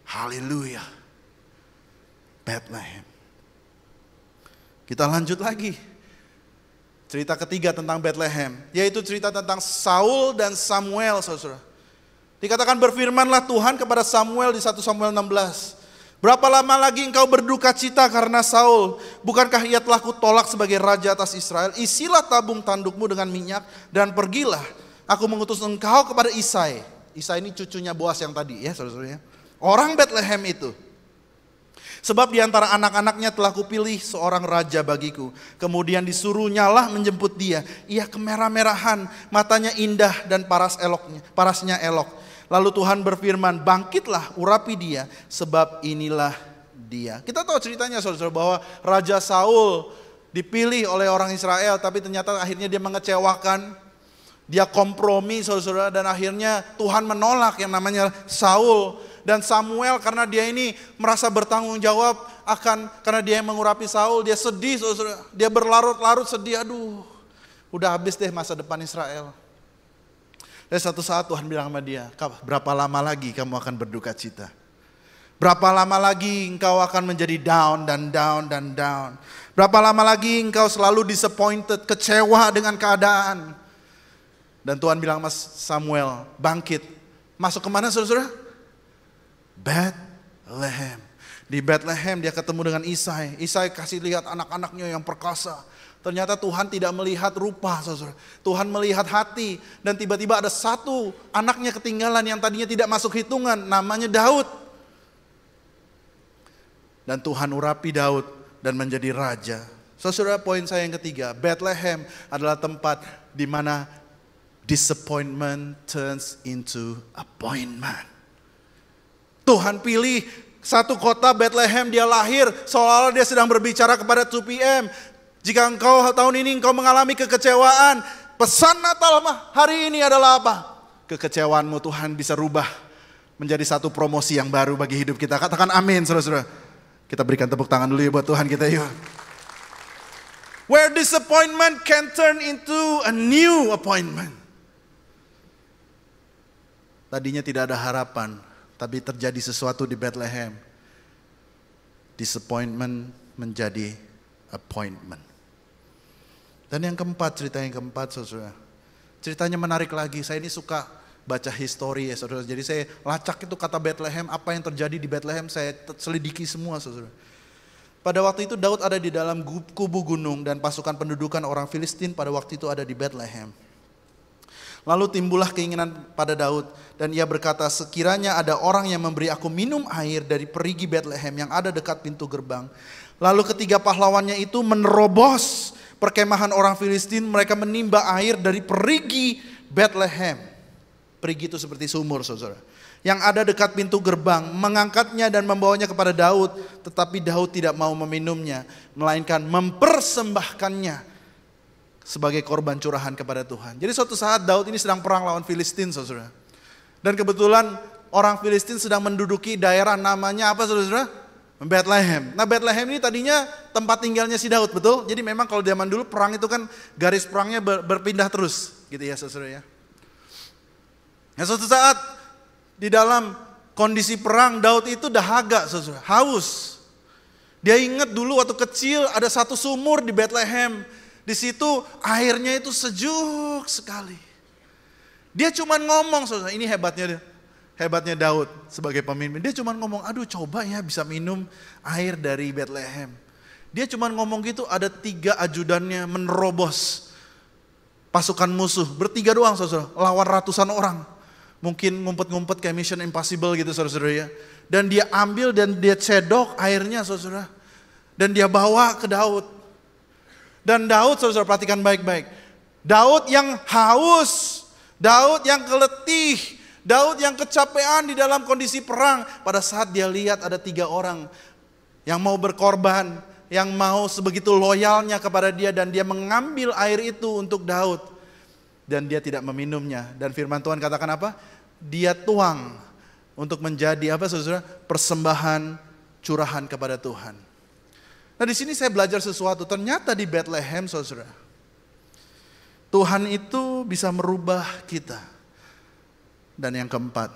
Haleluya. Bethlehem. Kita lanjut lagi. Cerita ketiga tentang Bethlehem, yaitu cerita tentang Saul dan Samuel, saudara. Dikatakan berfirmanlah Tuhan kepada Samuel di 1 Samuel 16. Berapa lama lagi engkau berduka cita karena Saul? Bukankah ia telah kutolak sebagai raja atas Israel? Isilah tabung tandukmu dengan minyak dan pergilah. Aku mengutus engkau kepada Isai. Isai ini cucunya Boas yang tadi ya, saudara-saudara. Orang Bethlehem itu. Sebab di antara anak-anaknya telah kupilih seorang raja bagiku. Kemudian disuruhnyalah menjemput dia. Ia kemerah-merahan, matanya indah dan parasnya elok. Lalu Tuhan berfirman, bangkitlah, urapi dia, sebab inilah dia. Kita tahu ceritanya saudara bahwa Raja Saul dipilih oleh orang Israel, tapi ternyata akhirnya dia mengecewakan. Dia kompromi saudara, dan akhirnya Tuhan menolak yang namanya Saul. Dan Samuel karena dia ini merasa bertanggung jawab karena dia yang mengurapi Saul, dia sedih saudara. Dia berlarut-larut sedih, aduh udah habis deh masa depan Israel. Dan satu saat Tuhan bilang sama dia, berapa lama lagi kamu akan berduka cita? Berapa lama lagi engkau akan menjadi down dan down dan down? Berapa lama lagi engkau selalu disappointed, kecewa dengan keadaan? Dan Tuhan bilang sama Samuel, bangkit. Masuk kemana saudara? Bethlehem. Di Bethlehem dia ketemu dengan Isai. Isai kasih lihat anak-anaknya yang perkasa. Ternyata Tuhan tidak melihat rupa, saudara. Tuhan melihat hati. Dan tiba-tiba ada satu anaknya ketinggalan yang tadinya tidak masuk hitungan. Namanya Daud. Dan Tuhan urapi Daud dan menjadi raja. Saudara, poin saya yang ketiga. Bethlehem adalah tempat di mana disappointment turns into appointment. Tuhan pilih satu kota Bethlehem, dia lahir seolah-olah dia sedang berbicara kepada 2PM. Jika engkau tahun ini engkau mengalami kekecewaan, pesan Natal hari ini adalah apa? Kekecewaanmu Tuhan bisa rubah menjadi satu promosi yang baru bagi hidup kita. Katakan amin saudara-saudara. Kita berikan tepuk tangan dulu ya buat Tuhan kita yuk. Where disappointment can turn into a new appointment. Tadinya tidak ada harapan. Tapi terjadi sesuatu di Bethlehem. Disappointment menjadi appointment. Dan yang keempat, cerita yang keempat saudara. Ceritanya menarik lagi. Saya ini suka baca histori ya saudara. Jadi saya lacak itu kata Bethlehem. Apa yang terjadi di Bethlehem saya selidiki semua saudara. Pada waktu itu Daud ada di dalam kubu gunung. Dan pasukan pendudukan orang Filistin pada waktu itu ada di Bethlehem. Lalu timbullah keinginan pada Daud dan ia berkata, sekiranya ada orang yang memberi aku minum air dari perigi Bethlehem yang ada dekat pintu gerbang. Lalu ketiga pahlawannya itu menerobos perkemahan orang Filistin, mereka menimba air dari perigi Bethlehem. Perigi itu seperti sumur saudara. yang ada dekat pintu gerbang, mengangkatnya dan membawanya kepada Daud, tetapi Daud tidak mau meminumnya, melainkan mempersembahkannya sebagai korban curahan kepada Tuhan. Jadi suatu saat Daud ini sedang perang lawan Filistin, saudara. Dan kebetulan orang Filistin sedang menduduki daerah namanya apa, saudara? Bethlehem. Nah, Bethlehem ini tadinya tempat tinggalnya si Daud, betul? Jadi memang kalau zaman dulu perang itu kan garis perangnya berpindah terus, gitu ya, saudara ya. Nah, suatu saat di dalam kondisi perang, Daud itu dahaga, saudara, haus. Dia ingat dulu waktu kecil ada satu sumur di Bethlehem. Di situ airnya itu sejuk sekali. Dia cuma ngomong, saudara, ini hebatnya Daud sebagai pemimpin. Dia cuma ngomong, aduh coba ya bisa minum air dari Bethlehem. Dia cuma ngomong gitu, ada 3 ajudannya menerobos pasukan musuh. Bertiga doang, saudara, lawan ratusan orang. Mungkin ngumpet-ngumpet kayak Mission Impossible gitu, saudara-saudara ya. Dan dia ambil dan dia cedok airnya, saudara. Dan dia bawa ke Daud. Dan Daud, saudara, perhatikan baik-baik. Daud yang haus, Daud yang keletih, Daud yang kecapean di dalam kondisi perang. Pada saat dia lihat ada 3 orang yang mau berkorban, yang mau sebegitu loyalnya kepada dia, dan dia mengambil air itu untuk Daud. Dan dia tidak meminumnya. Dan firman Tuhan katakan apa? Dia tuang untuk menjadi apa, saudara? Persembahan curahan kepada Tuhan. Nah, di sini saya belajar sesuatu. Ternyata di Bethlehem, saudara, Tuhan itu bisa merubah kita. Dan yang keempat,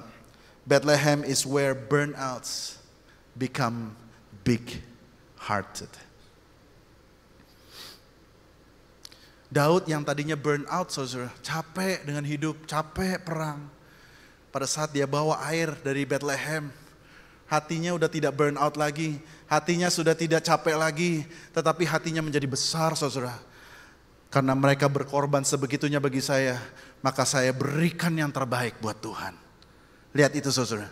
Bethlehem is where burnouts become big-hearted. Daud yang tadinya burn out, saudara, capek dengan hidup, capek perang. Pada saat dia bawa air dari Bethlehem, hatinya udah tidak burn out lagi, hatinya sudah tidak capek lagi, tetapi hatinya menjadi besar, saudara. Karena mereka berkorban sebegitunya bagi saya, maka saya berikan yang terbaik buat Tuhan. Lihat itu, saudara.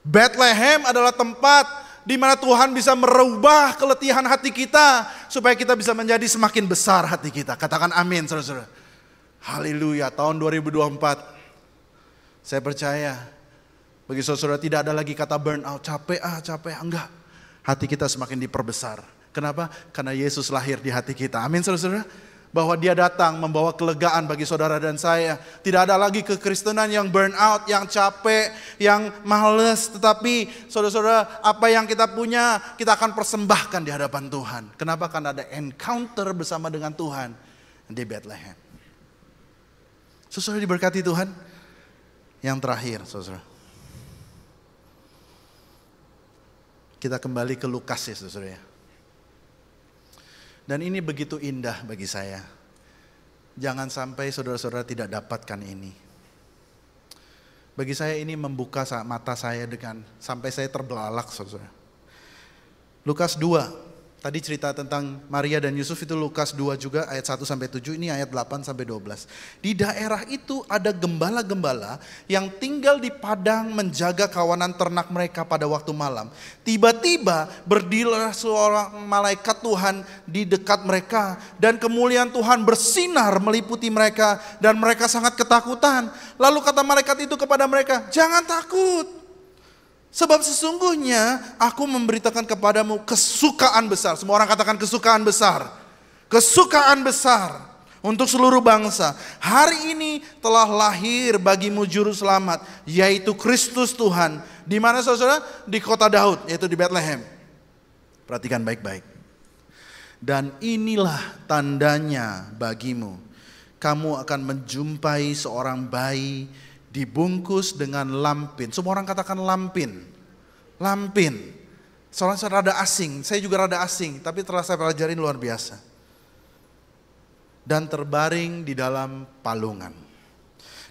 Bethlehem adalah tempat di mana Tuhan bisa merubah keletihan hati kita supaya kita bisa menjadi semakin besar hati kita. Katakan amin, saudara-saudara. Haleluya. Tahun 2024, saya percaya bagi saudara tidak ada lagi kata burnout, capek enggak. Hati kita semakin diperbesar. Kenapa? Karena Yesus lahir di hati kita. Amin, saudara-saudara. Bahwa dia datang membawa kelegaan bagi saudara dan saya. Tidak ada lagi kekristenan yang burn out, yang capek, yang males. Tetapi saudara-saudara, apa yang kita punya kita akan persembahkan di hadapan Tuhan. Kenapa? Karena ada encounter bersama dengan Tuhan di Bethlehem. Saudara diberkati Tuhan. Yang terakhir, saudara, kita kembali ke Lukas ya, saudara ya. Dan ini begitu indah bagi saya. Jangan sampai saudara-saudara tidak dapatkan ini. Bagi saya ini membuka mata saya dengan sampai saya terbelalak, saudara. Lukas 2. Tadi cerita tentang Maria dan Yusuf itu Lukas 2 juga ayat 1-7, ini ayat 8-12. Di daerah itu ada gembala-gembala yang tinggal di padang menjaga kawanan ternak mereka pada waktu malam. Tiba-tiba berdirilah seorang malaikat Tuhan di dekat mereka dan kemuliaan Tuhan bersinar meliputi mereka dan mereka sangat ketakutan. Lalu kata malaikat itu kepada mereka, "Jangan takut. Sebab sesungguhnya aku memberitakan kepadamu kesukaan besar." Semua orang katakan kesukaan besar. Kesukaan besar untuk seluruh bangsa. Hari ini telah lahir bagimu juru selamat, yaitu Kristus Tuhan. Di mana, saudara? Di kota Daud, yaitu di Bethlehem. Perhatikan baik-baik. Dan inilah tandanya bagimu. Kamu akan menjumpai seorang bayi dibungkus dengan lampin. Semua orang katakan lampin. Lampin. Soalnya saya rada asing. Saya juga rada asing. Tapi telah saya pelajari luar biasa. Dan terbaring di dalam palungan.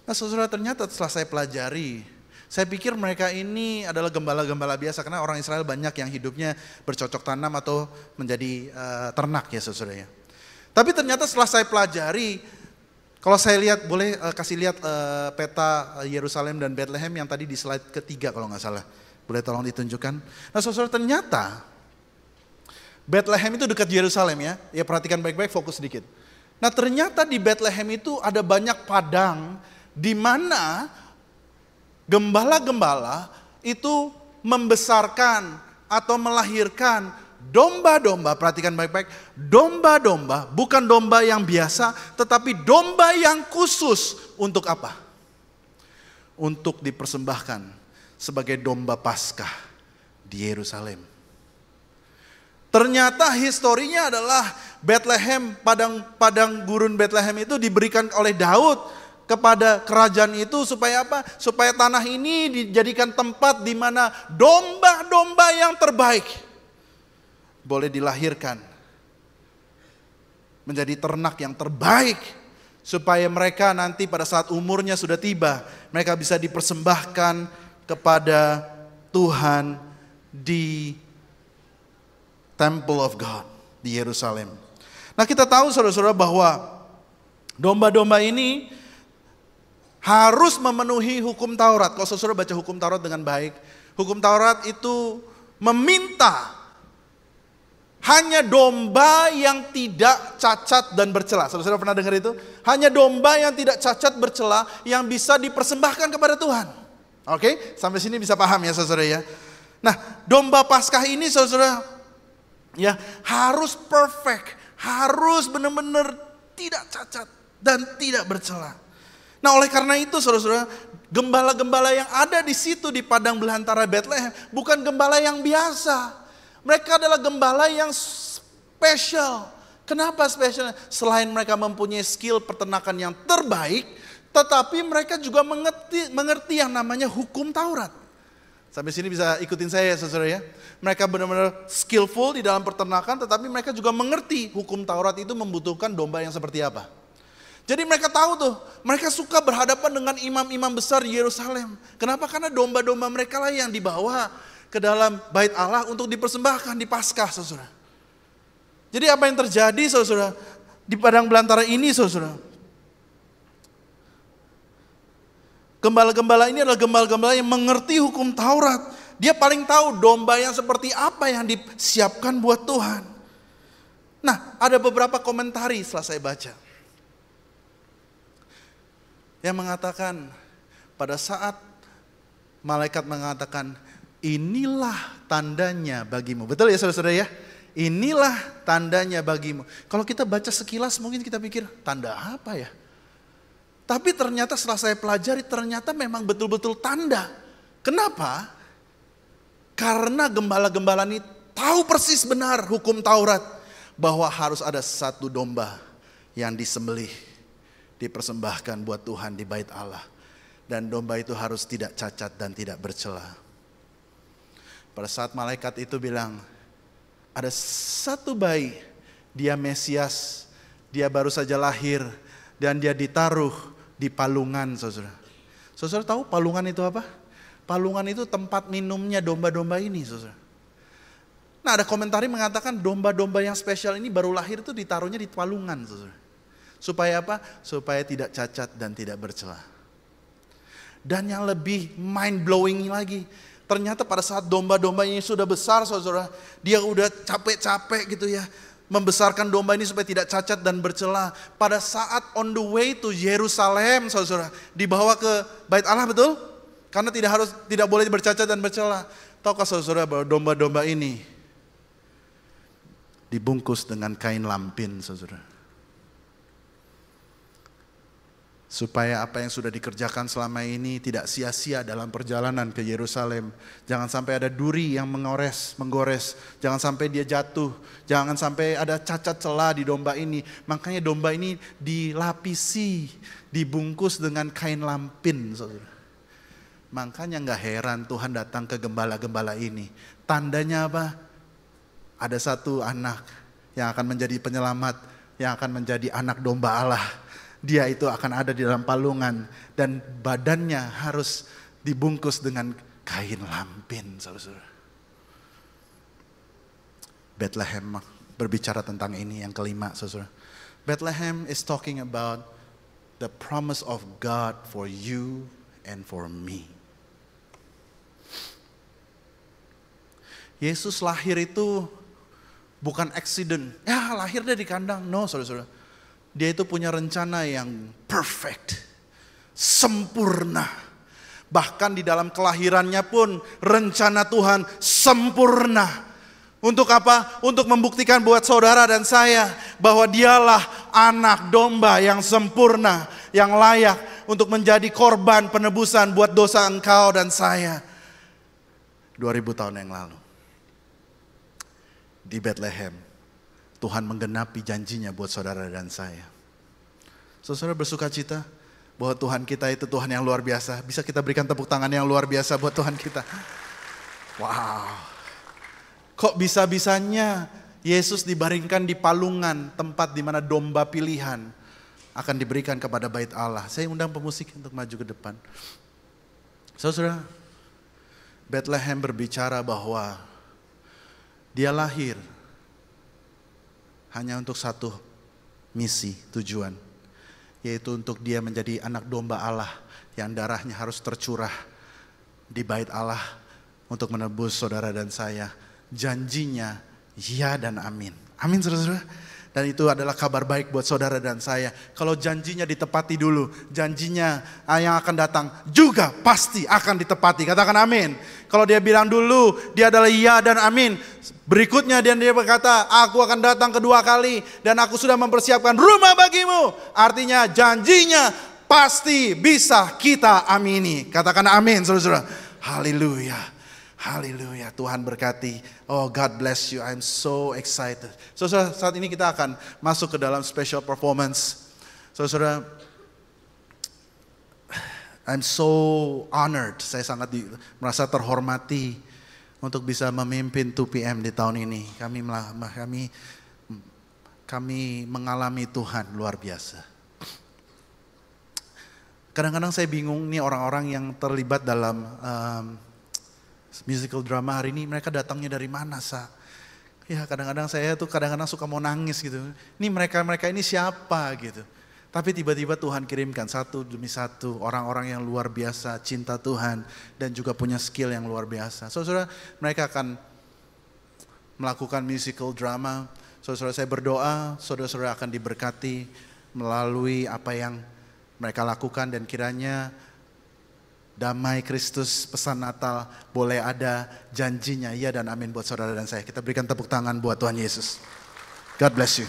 Nah, saudara, ternyata setelah saya pelajari, saya pikir mereka ini adalah gembala-gembala biasa. Karena orang Israel banyak yang hidupnya bercocok tanam atau menjadi ternak ya, saudara ya. Tapi ternyata setelah saya pelajari, kalau saya lihat, boleh kasih lihat peta Yerusalem dan Bethlehem yang tadi di slide ketiga kalau nggak salah. Boleh tolong ditunjukkan. Nah, saudara, ternyata Bethlehem itu dekat Yerusalem ya. Ya, perhatikan baik-baik, fokus sedikit. Nah, ternyata di Bethlehem itu ada banyak padang di mana Gembala-gembala itu membesarkan atau melahirkan domba-domba, perhatikan baik-baik, domba-domba, bukan domba yang biasa, tetapi domba yang khusus untuk apa? Untuk dipersembahkan sebagai domba Paskah di Yerusalem. Ternyata historinya adalah Bethlehem, padang gurun Bethlehem itu diberikan oleh Daud kepada kerajaan itu supaya apa? Supaya tanah ini dijadikan tempat di mana domba-domba yang terbaik boleh dilahirkan menjadi ternak yang terbaik, supaya mereka nanti pada saat umurnya sudah tiba, mereka bisa dipersembahkan kepada Tuhan di Temple of God di Yerusalem. Nah, kita tahu saudara-saudara bahwa domba-domba ini harus memenuhi hukum Taurat. Kalau saudara baca hukum Taurat dengan baik, hukum Taurat itu meminta hanya domba yang tidak cacat dan bercela. Saudara pernah dengar itu? Hanya domba yang tidak cacat bercela yang bisa dipersembahkan kepada Tuhan. Oke, sampai sini bisa paham ya saudara ya. Nah, domba Paskah ini saudara ya harus perfect, harus benar-benar tidak cacat dan tidak bercela. Nah, oleh karena itu saudara-saudara, gembala-gembala yang ada di situ di padang belantara Bethlehem bukan gembala yang biasa. Mereka adalah gembala yang spesial. Kenapa spesial? Selain mereka mempunyai skill peternakan yang terbaik, tetapi mereka juga mengerti yang namanya hukum Taurat. Sampai sini bisa ikutin saya saudara ya. Mereka benar-benar skillful di dalam peternakan, tetapi mereka juga mengerti hukum Taurat itu membutuhkan domba yang seperti apa. Jadi mereka tahu tuh, mereka suka berhadapan dengan imam-imam besar di Yerusalem. Kenapa? Karena domba-domba mereka lah yang dibawa ke dalam bait Allah untuk dipersembahkan di Paskah, saudara. Jadi apa yang terjadi, saudara, di padang belantara ini, saudara? Gembala-gembala ini adalah gembala-gembala yang mengerti hukum Taurat. Dia paling tahu domba yang seperti apa yang disiapkan buat Tuhan. Nah, ada beberapa komentari setelah saya baca yang mengatakan pada saat malaikat mengatakan, inilah tandanya bagimu. Betul ya saudara-saudara ya? Inilah tandanya bagimu. Kalau kita baca sekilas mungkin kita pikir, tanda apa ya? Tapi ternyata setelah saya pelajari, ternyata memang betul-betul tanda. Kenapa? Karena gembala-gembala ini tahu persis benar hukum Taurat, bahwa harus ada satu domba yang disembelih, dipersembahkan buat Tuhan di bait Allah. Dan domba itu harus tidak cacat dan tidak bercela. Pada saat malaikat itu bilang, ada satu bayi, dia Mesias, dia baru saja lahir, dan dia ditaruh di palungan, saudara. Saudara tahu palungan itu apa? Palungan itu tempat minumnya domba-domba ini, saudara. Nah, ada komentari mengatakan domba-domba yang spesial ini baru lahir itu ditaruhnya di palungan, saudara. Supaya apa? Supaya tidak cacat dan tidak bercela. Dan yang lebih mind blowing lagi, ternyata pada saat domba-domba ini sudah besar, saudara, dia udah capek-capek gitu ya, membesarkan domba ini supaya tidak cacat dan bercela. Pada saat on the way to Yerusalem, saudara, dibawa ke bait Allah, betul? Karena tidak boleh bercacat dan bercela. Tahukah saudara bahwa domba-domba ini dibungkus dengan kain lampin, saudara. Supaya apa yang sudah dikerjakan selama ini tidak sia-sia dalam perjalanan ke Yerusalem. Jangan sampai ada duri yang menggores. Jangan sampai dia jatuh. Jangan sampai ada cacat celah di domba ini. Makanya domba ini dilapisi, dibungkus dengan kain lampin, saudara. Makanya gak heran Tuhan datang ke gembala-gembala ini. Tandanya apa? Ada satu anak yang akan menjadi penyelamat, yang akan menjadi anak domba Allah. Dia itu akan ada di dalam palungan dan badannya harus dibungkus dengan kain lampin, saudara. Bethlehem berbicara tentang ini yang kelima, saudara. Bethlehem is talking about the promise of God for you and for me. Yesus lahir itu bukan accident. Ya, lahir dia di kandang. No, saudara-saudara. Dia itu punya rencana yang perfect, sempurna. Bahkan di dalam kelahirannya pun rencana Tuhan sempurna. Untuk apa? Untuk membuktikan buat saudara dan saya bahwa dialah anak domba yang sempurna, yang layak untuk menjadi korban penebusan buat dosa engkau dan saya. 2000 tahun yang lalu. Di Bethlehem, Tuhan menggenapi janjinya buat saudara dan saya. Saudara bersuka cita bahwa Tuhan kita itu Tuhan yang luar biasa. Bisa kita berikan tepuk tangan yang luar biasa buat Tuhan kita. Wow. Kok bisa-bisanya Yesus dibaringkan di palungan, tempat di mana domba pilihan akan diberikan kepada bait Allah. Saya undang pemusik untuk maju ke depan. Saudara, Bethlehem berbicara bahwa dia lahir hanya untuk satu misi, tujuan. Yaitu untuk dia menjadi anak domba Allah yang darahnya harus tercurah di bait Allah untuk menebus saudara dan saya. Janjinya ya dan amin. Amin saudara-saudara. Dan itu adalah kabar baik buat saudara dan saya. Kalau janjinya ditepati dulu, janjinya yang akan datang juga pasti akan ditepati. Katakan amin. Kalau dia bilang dulu dia adalah ya dan amin, berikutnya dia berkata aku akan datang kedua kali dan aku sudah mempersiapkan rumah bagimu. Artinya janjinya pasti bisa kita amini. Katakan amin saudara-saudara. Haleluya. Haleluya, Tuhan berkati. Oh, God bless you. I'm so excited. Saudara, saat ini kita akan masuk ke dalam special performance. Saudara, I'm so honored. Saya sangat merasa terhormati untuk bisa memimpin 2PM di tahun ini. Kami mengalami Tuhan luar biasa. Kadang-kadang saya bingung nih orang-orang yang terlibat dalam musical drama hari ini, mereka datangnya dari mana, Sa? Ya kadang-kadang saya tuh suka mau nangis gitu. Ini mereka ini siapa gitu. Tapi tiba-tiba Tuhan kirimkan satu demi satu orang-orang yang luar biasa, cinta Tuhan dan juga punya skill yang luar biasa. Saudara, mereka akan melakukan musical drama. Saudara, saya berdoa, saudara-saudara akan diberkati melalui apa yang mereka lakukan dan kiranya damai Kristus, pesan Natal boleh ada, janjinya iya dan amin buat saudara dan saya. Kita berikan tepuk tangan buat Tuhan Yesus. God bless you.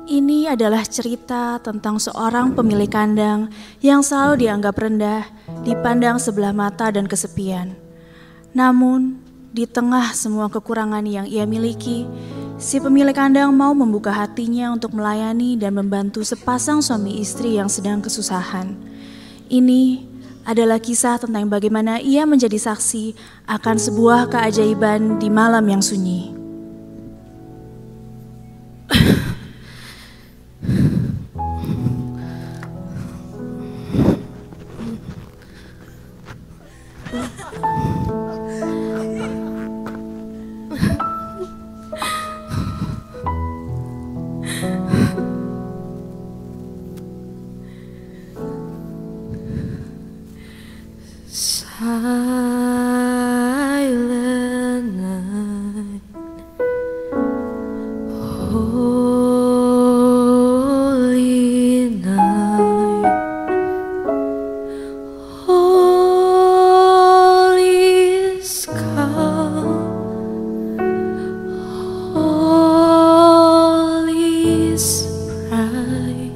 Ini adalah cerita tentang seorang pemilik kandang yang selalu dianggap rendah, dipandang sebelah mata dan kesepian. Namun, di tengah semua kekurangan yang ia miliki, si pemilik kandang mau membuka hatinya untuk melayani dan membantu sepasang suami istri yang sedang kesusahan. Ini adalah kisah tentang bagaimana ia menjadi saksi akan sebuah keajaiban di malam yang sunyi. Silent night, holy night, all is calm, all is bright.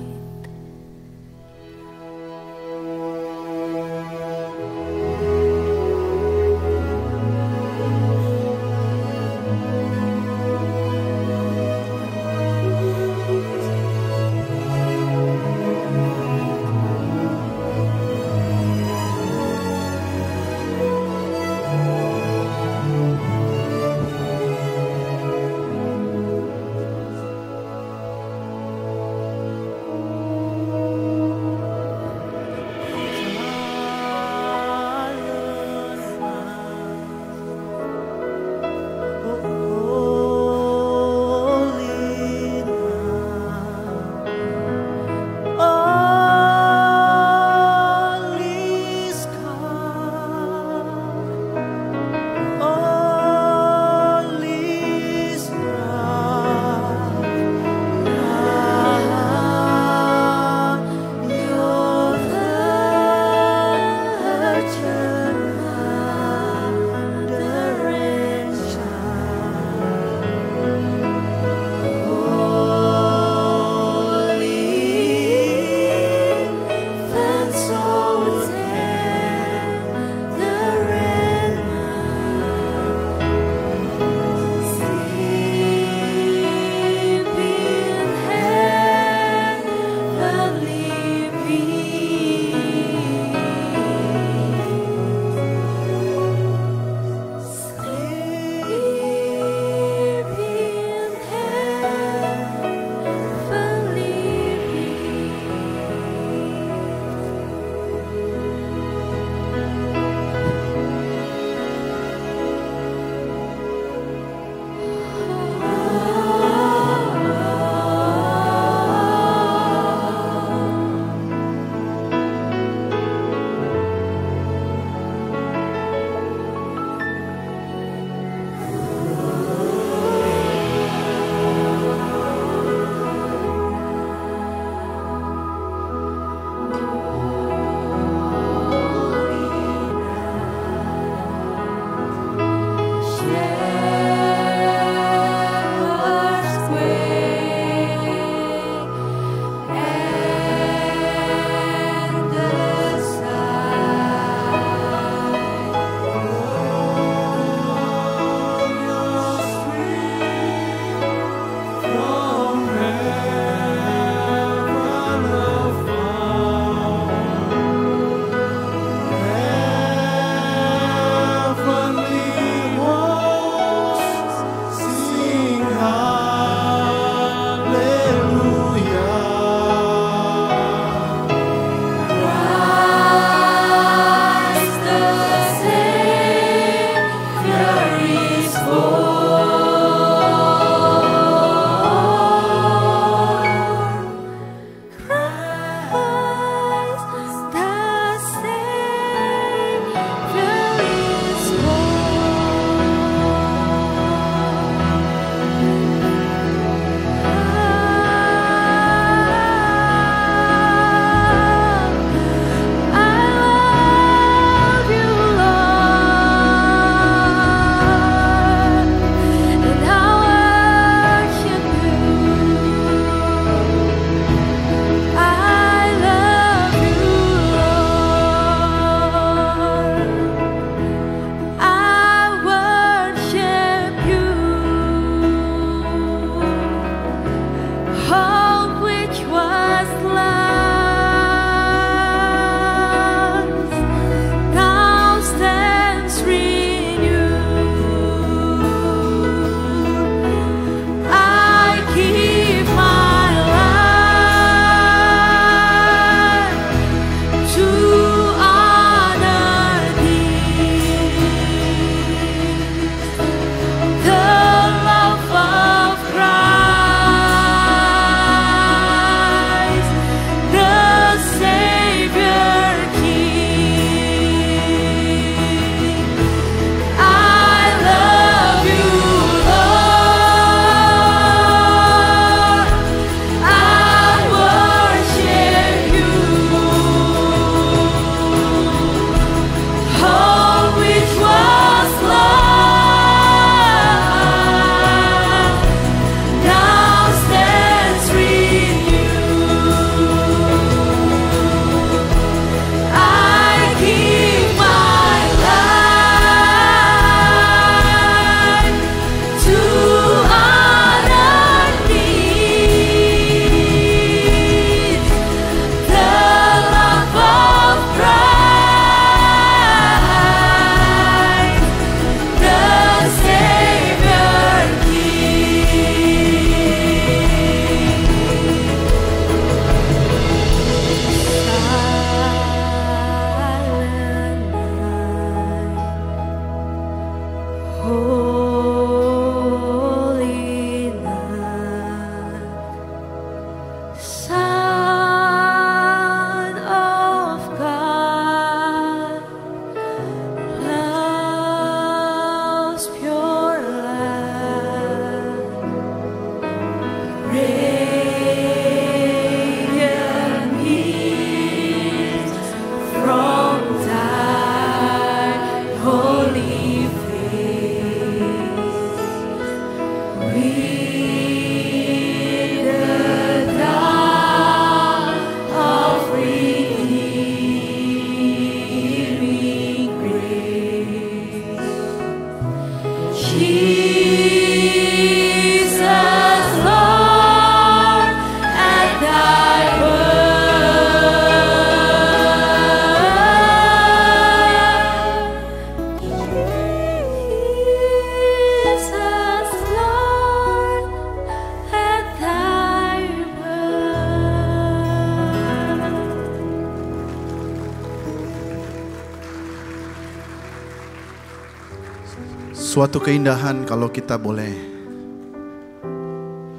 Suatu keindahan kalau kita boleh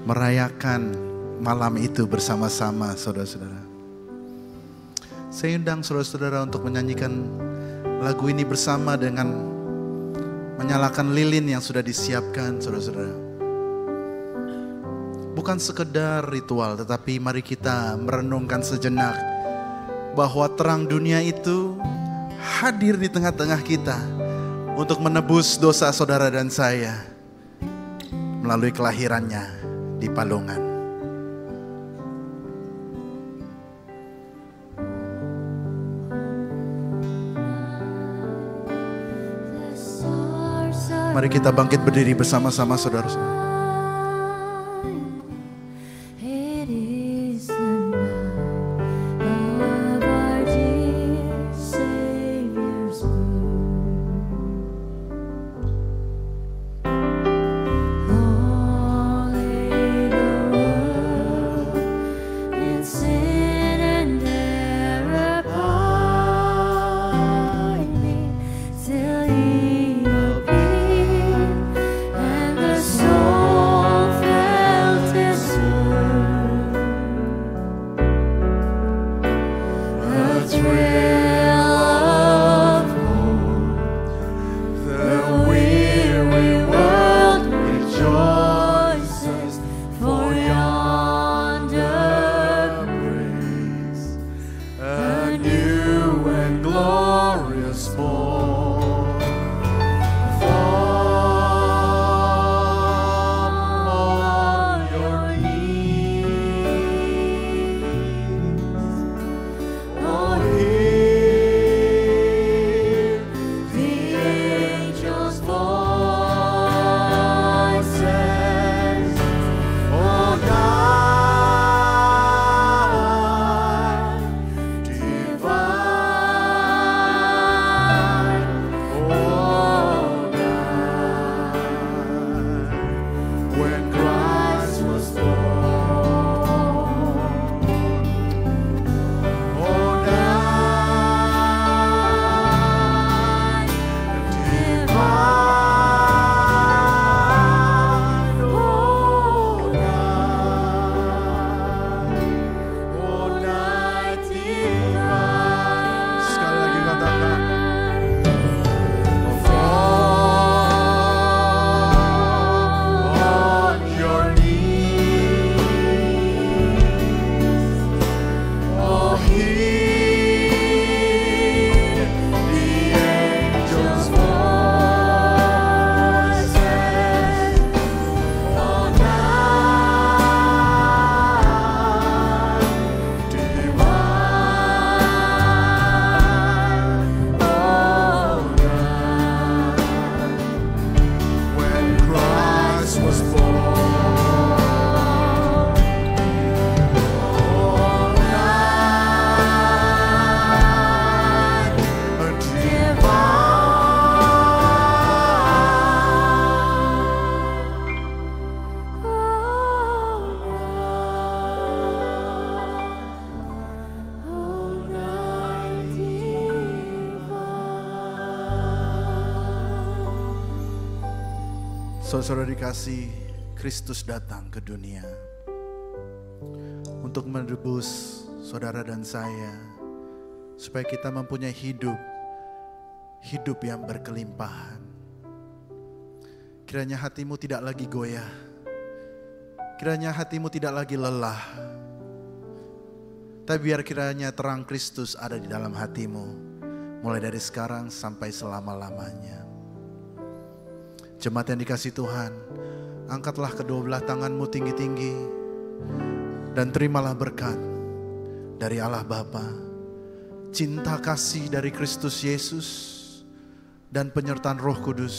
merayakan malam itu bersama-sama, saudara-saudara. Saya undang saudara-saudara untuk menyanyikan lagu ini bersama dengan menyalakan lilin yang sudah disiapkan, saudara-saudara. Bukan sekedar ritual, tetapi mari kita merenungkan sejenak bahwa terang dunia itu hadir di tengah-tengah kita untuk menebus dosa saudara dan saya melalui kelahirannya di Palungan. Mari kita bangkit berdiri bersama-sama, saudara-saudara. Saudara dikasih, Kristus datang ke dunia untuk menebus saudara dan saya, supaya kita mempunyai hidup yang berkelimpahan. Kiranya hatimu tidak lagi goyah, kiranya hatimu tidak lagi lelah. Tapi biar kiranya terang Kristus ada di dalam hatimu, mulai dari sekarang sampai selama-lamanya. Jemaat yang dikasihi Tuhan, angkatlah kedua belah tanganmu tinggi-tinggi dan terimalah berkat dari Allah Bapa, cinta kasih dari Kristus Yesus, dan penyertaan Roh Kudus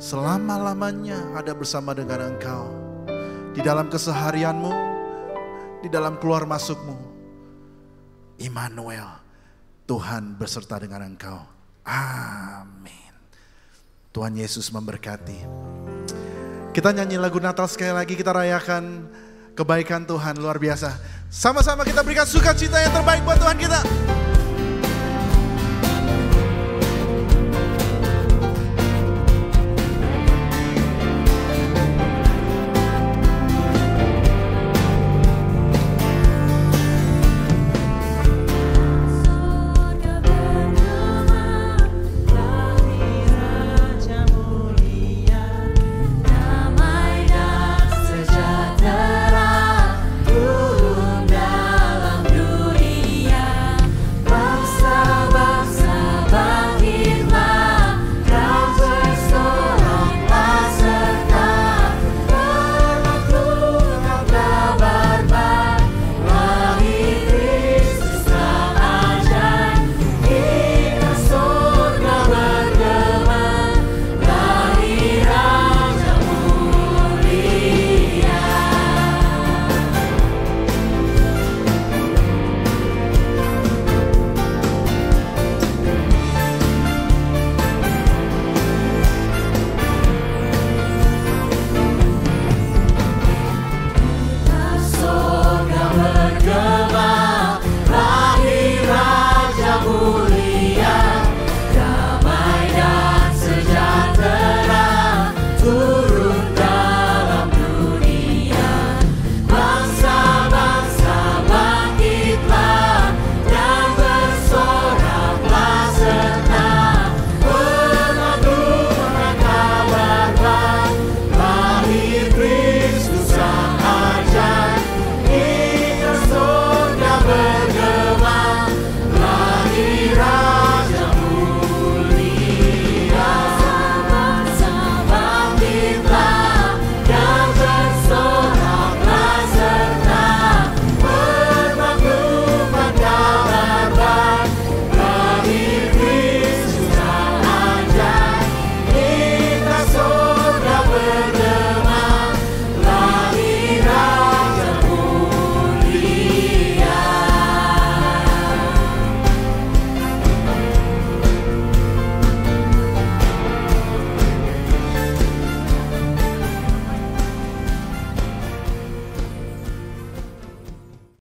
selama-lamanya ada bersama dengan engkau di dalam keseharianmu, di dalam keluar masukmu. Immanuel, Tuhan beserta dengan engkau. Amin. Tuhan Yesus memberkati. Kita nyanyi lagu Natal sekali lagi, kita rayakan kebaikan Tuhan luar biasa. Sama-sama kita berikan sukacita yang terbaik buat Tuhan kita.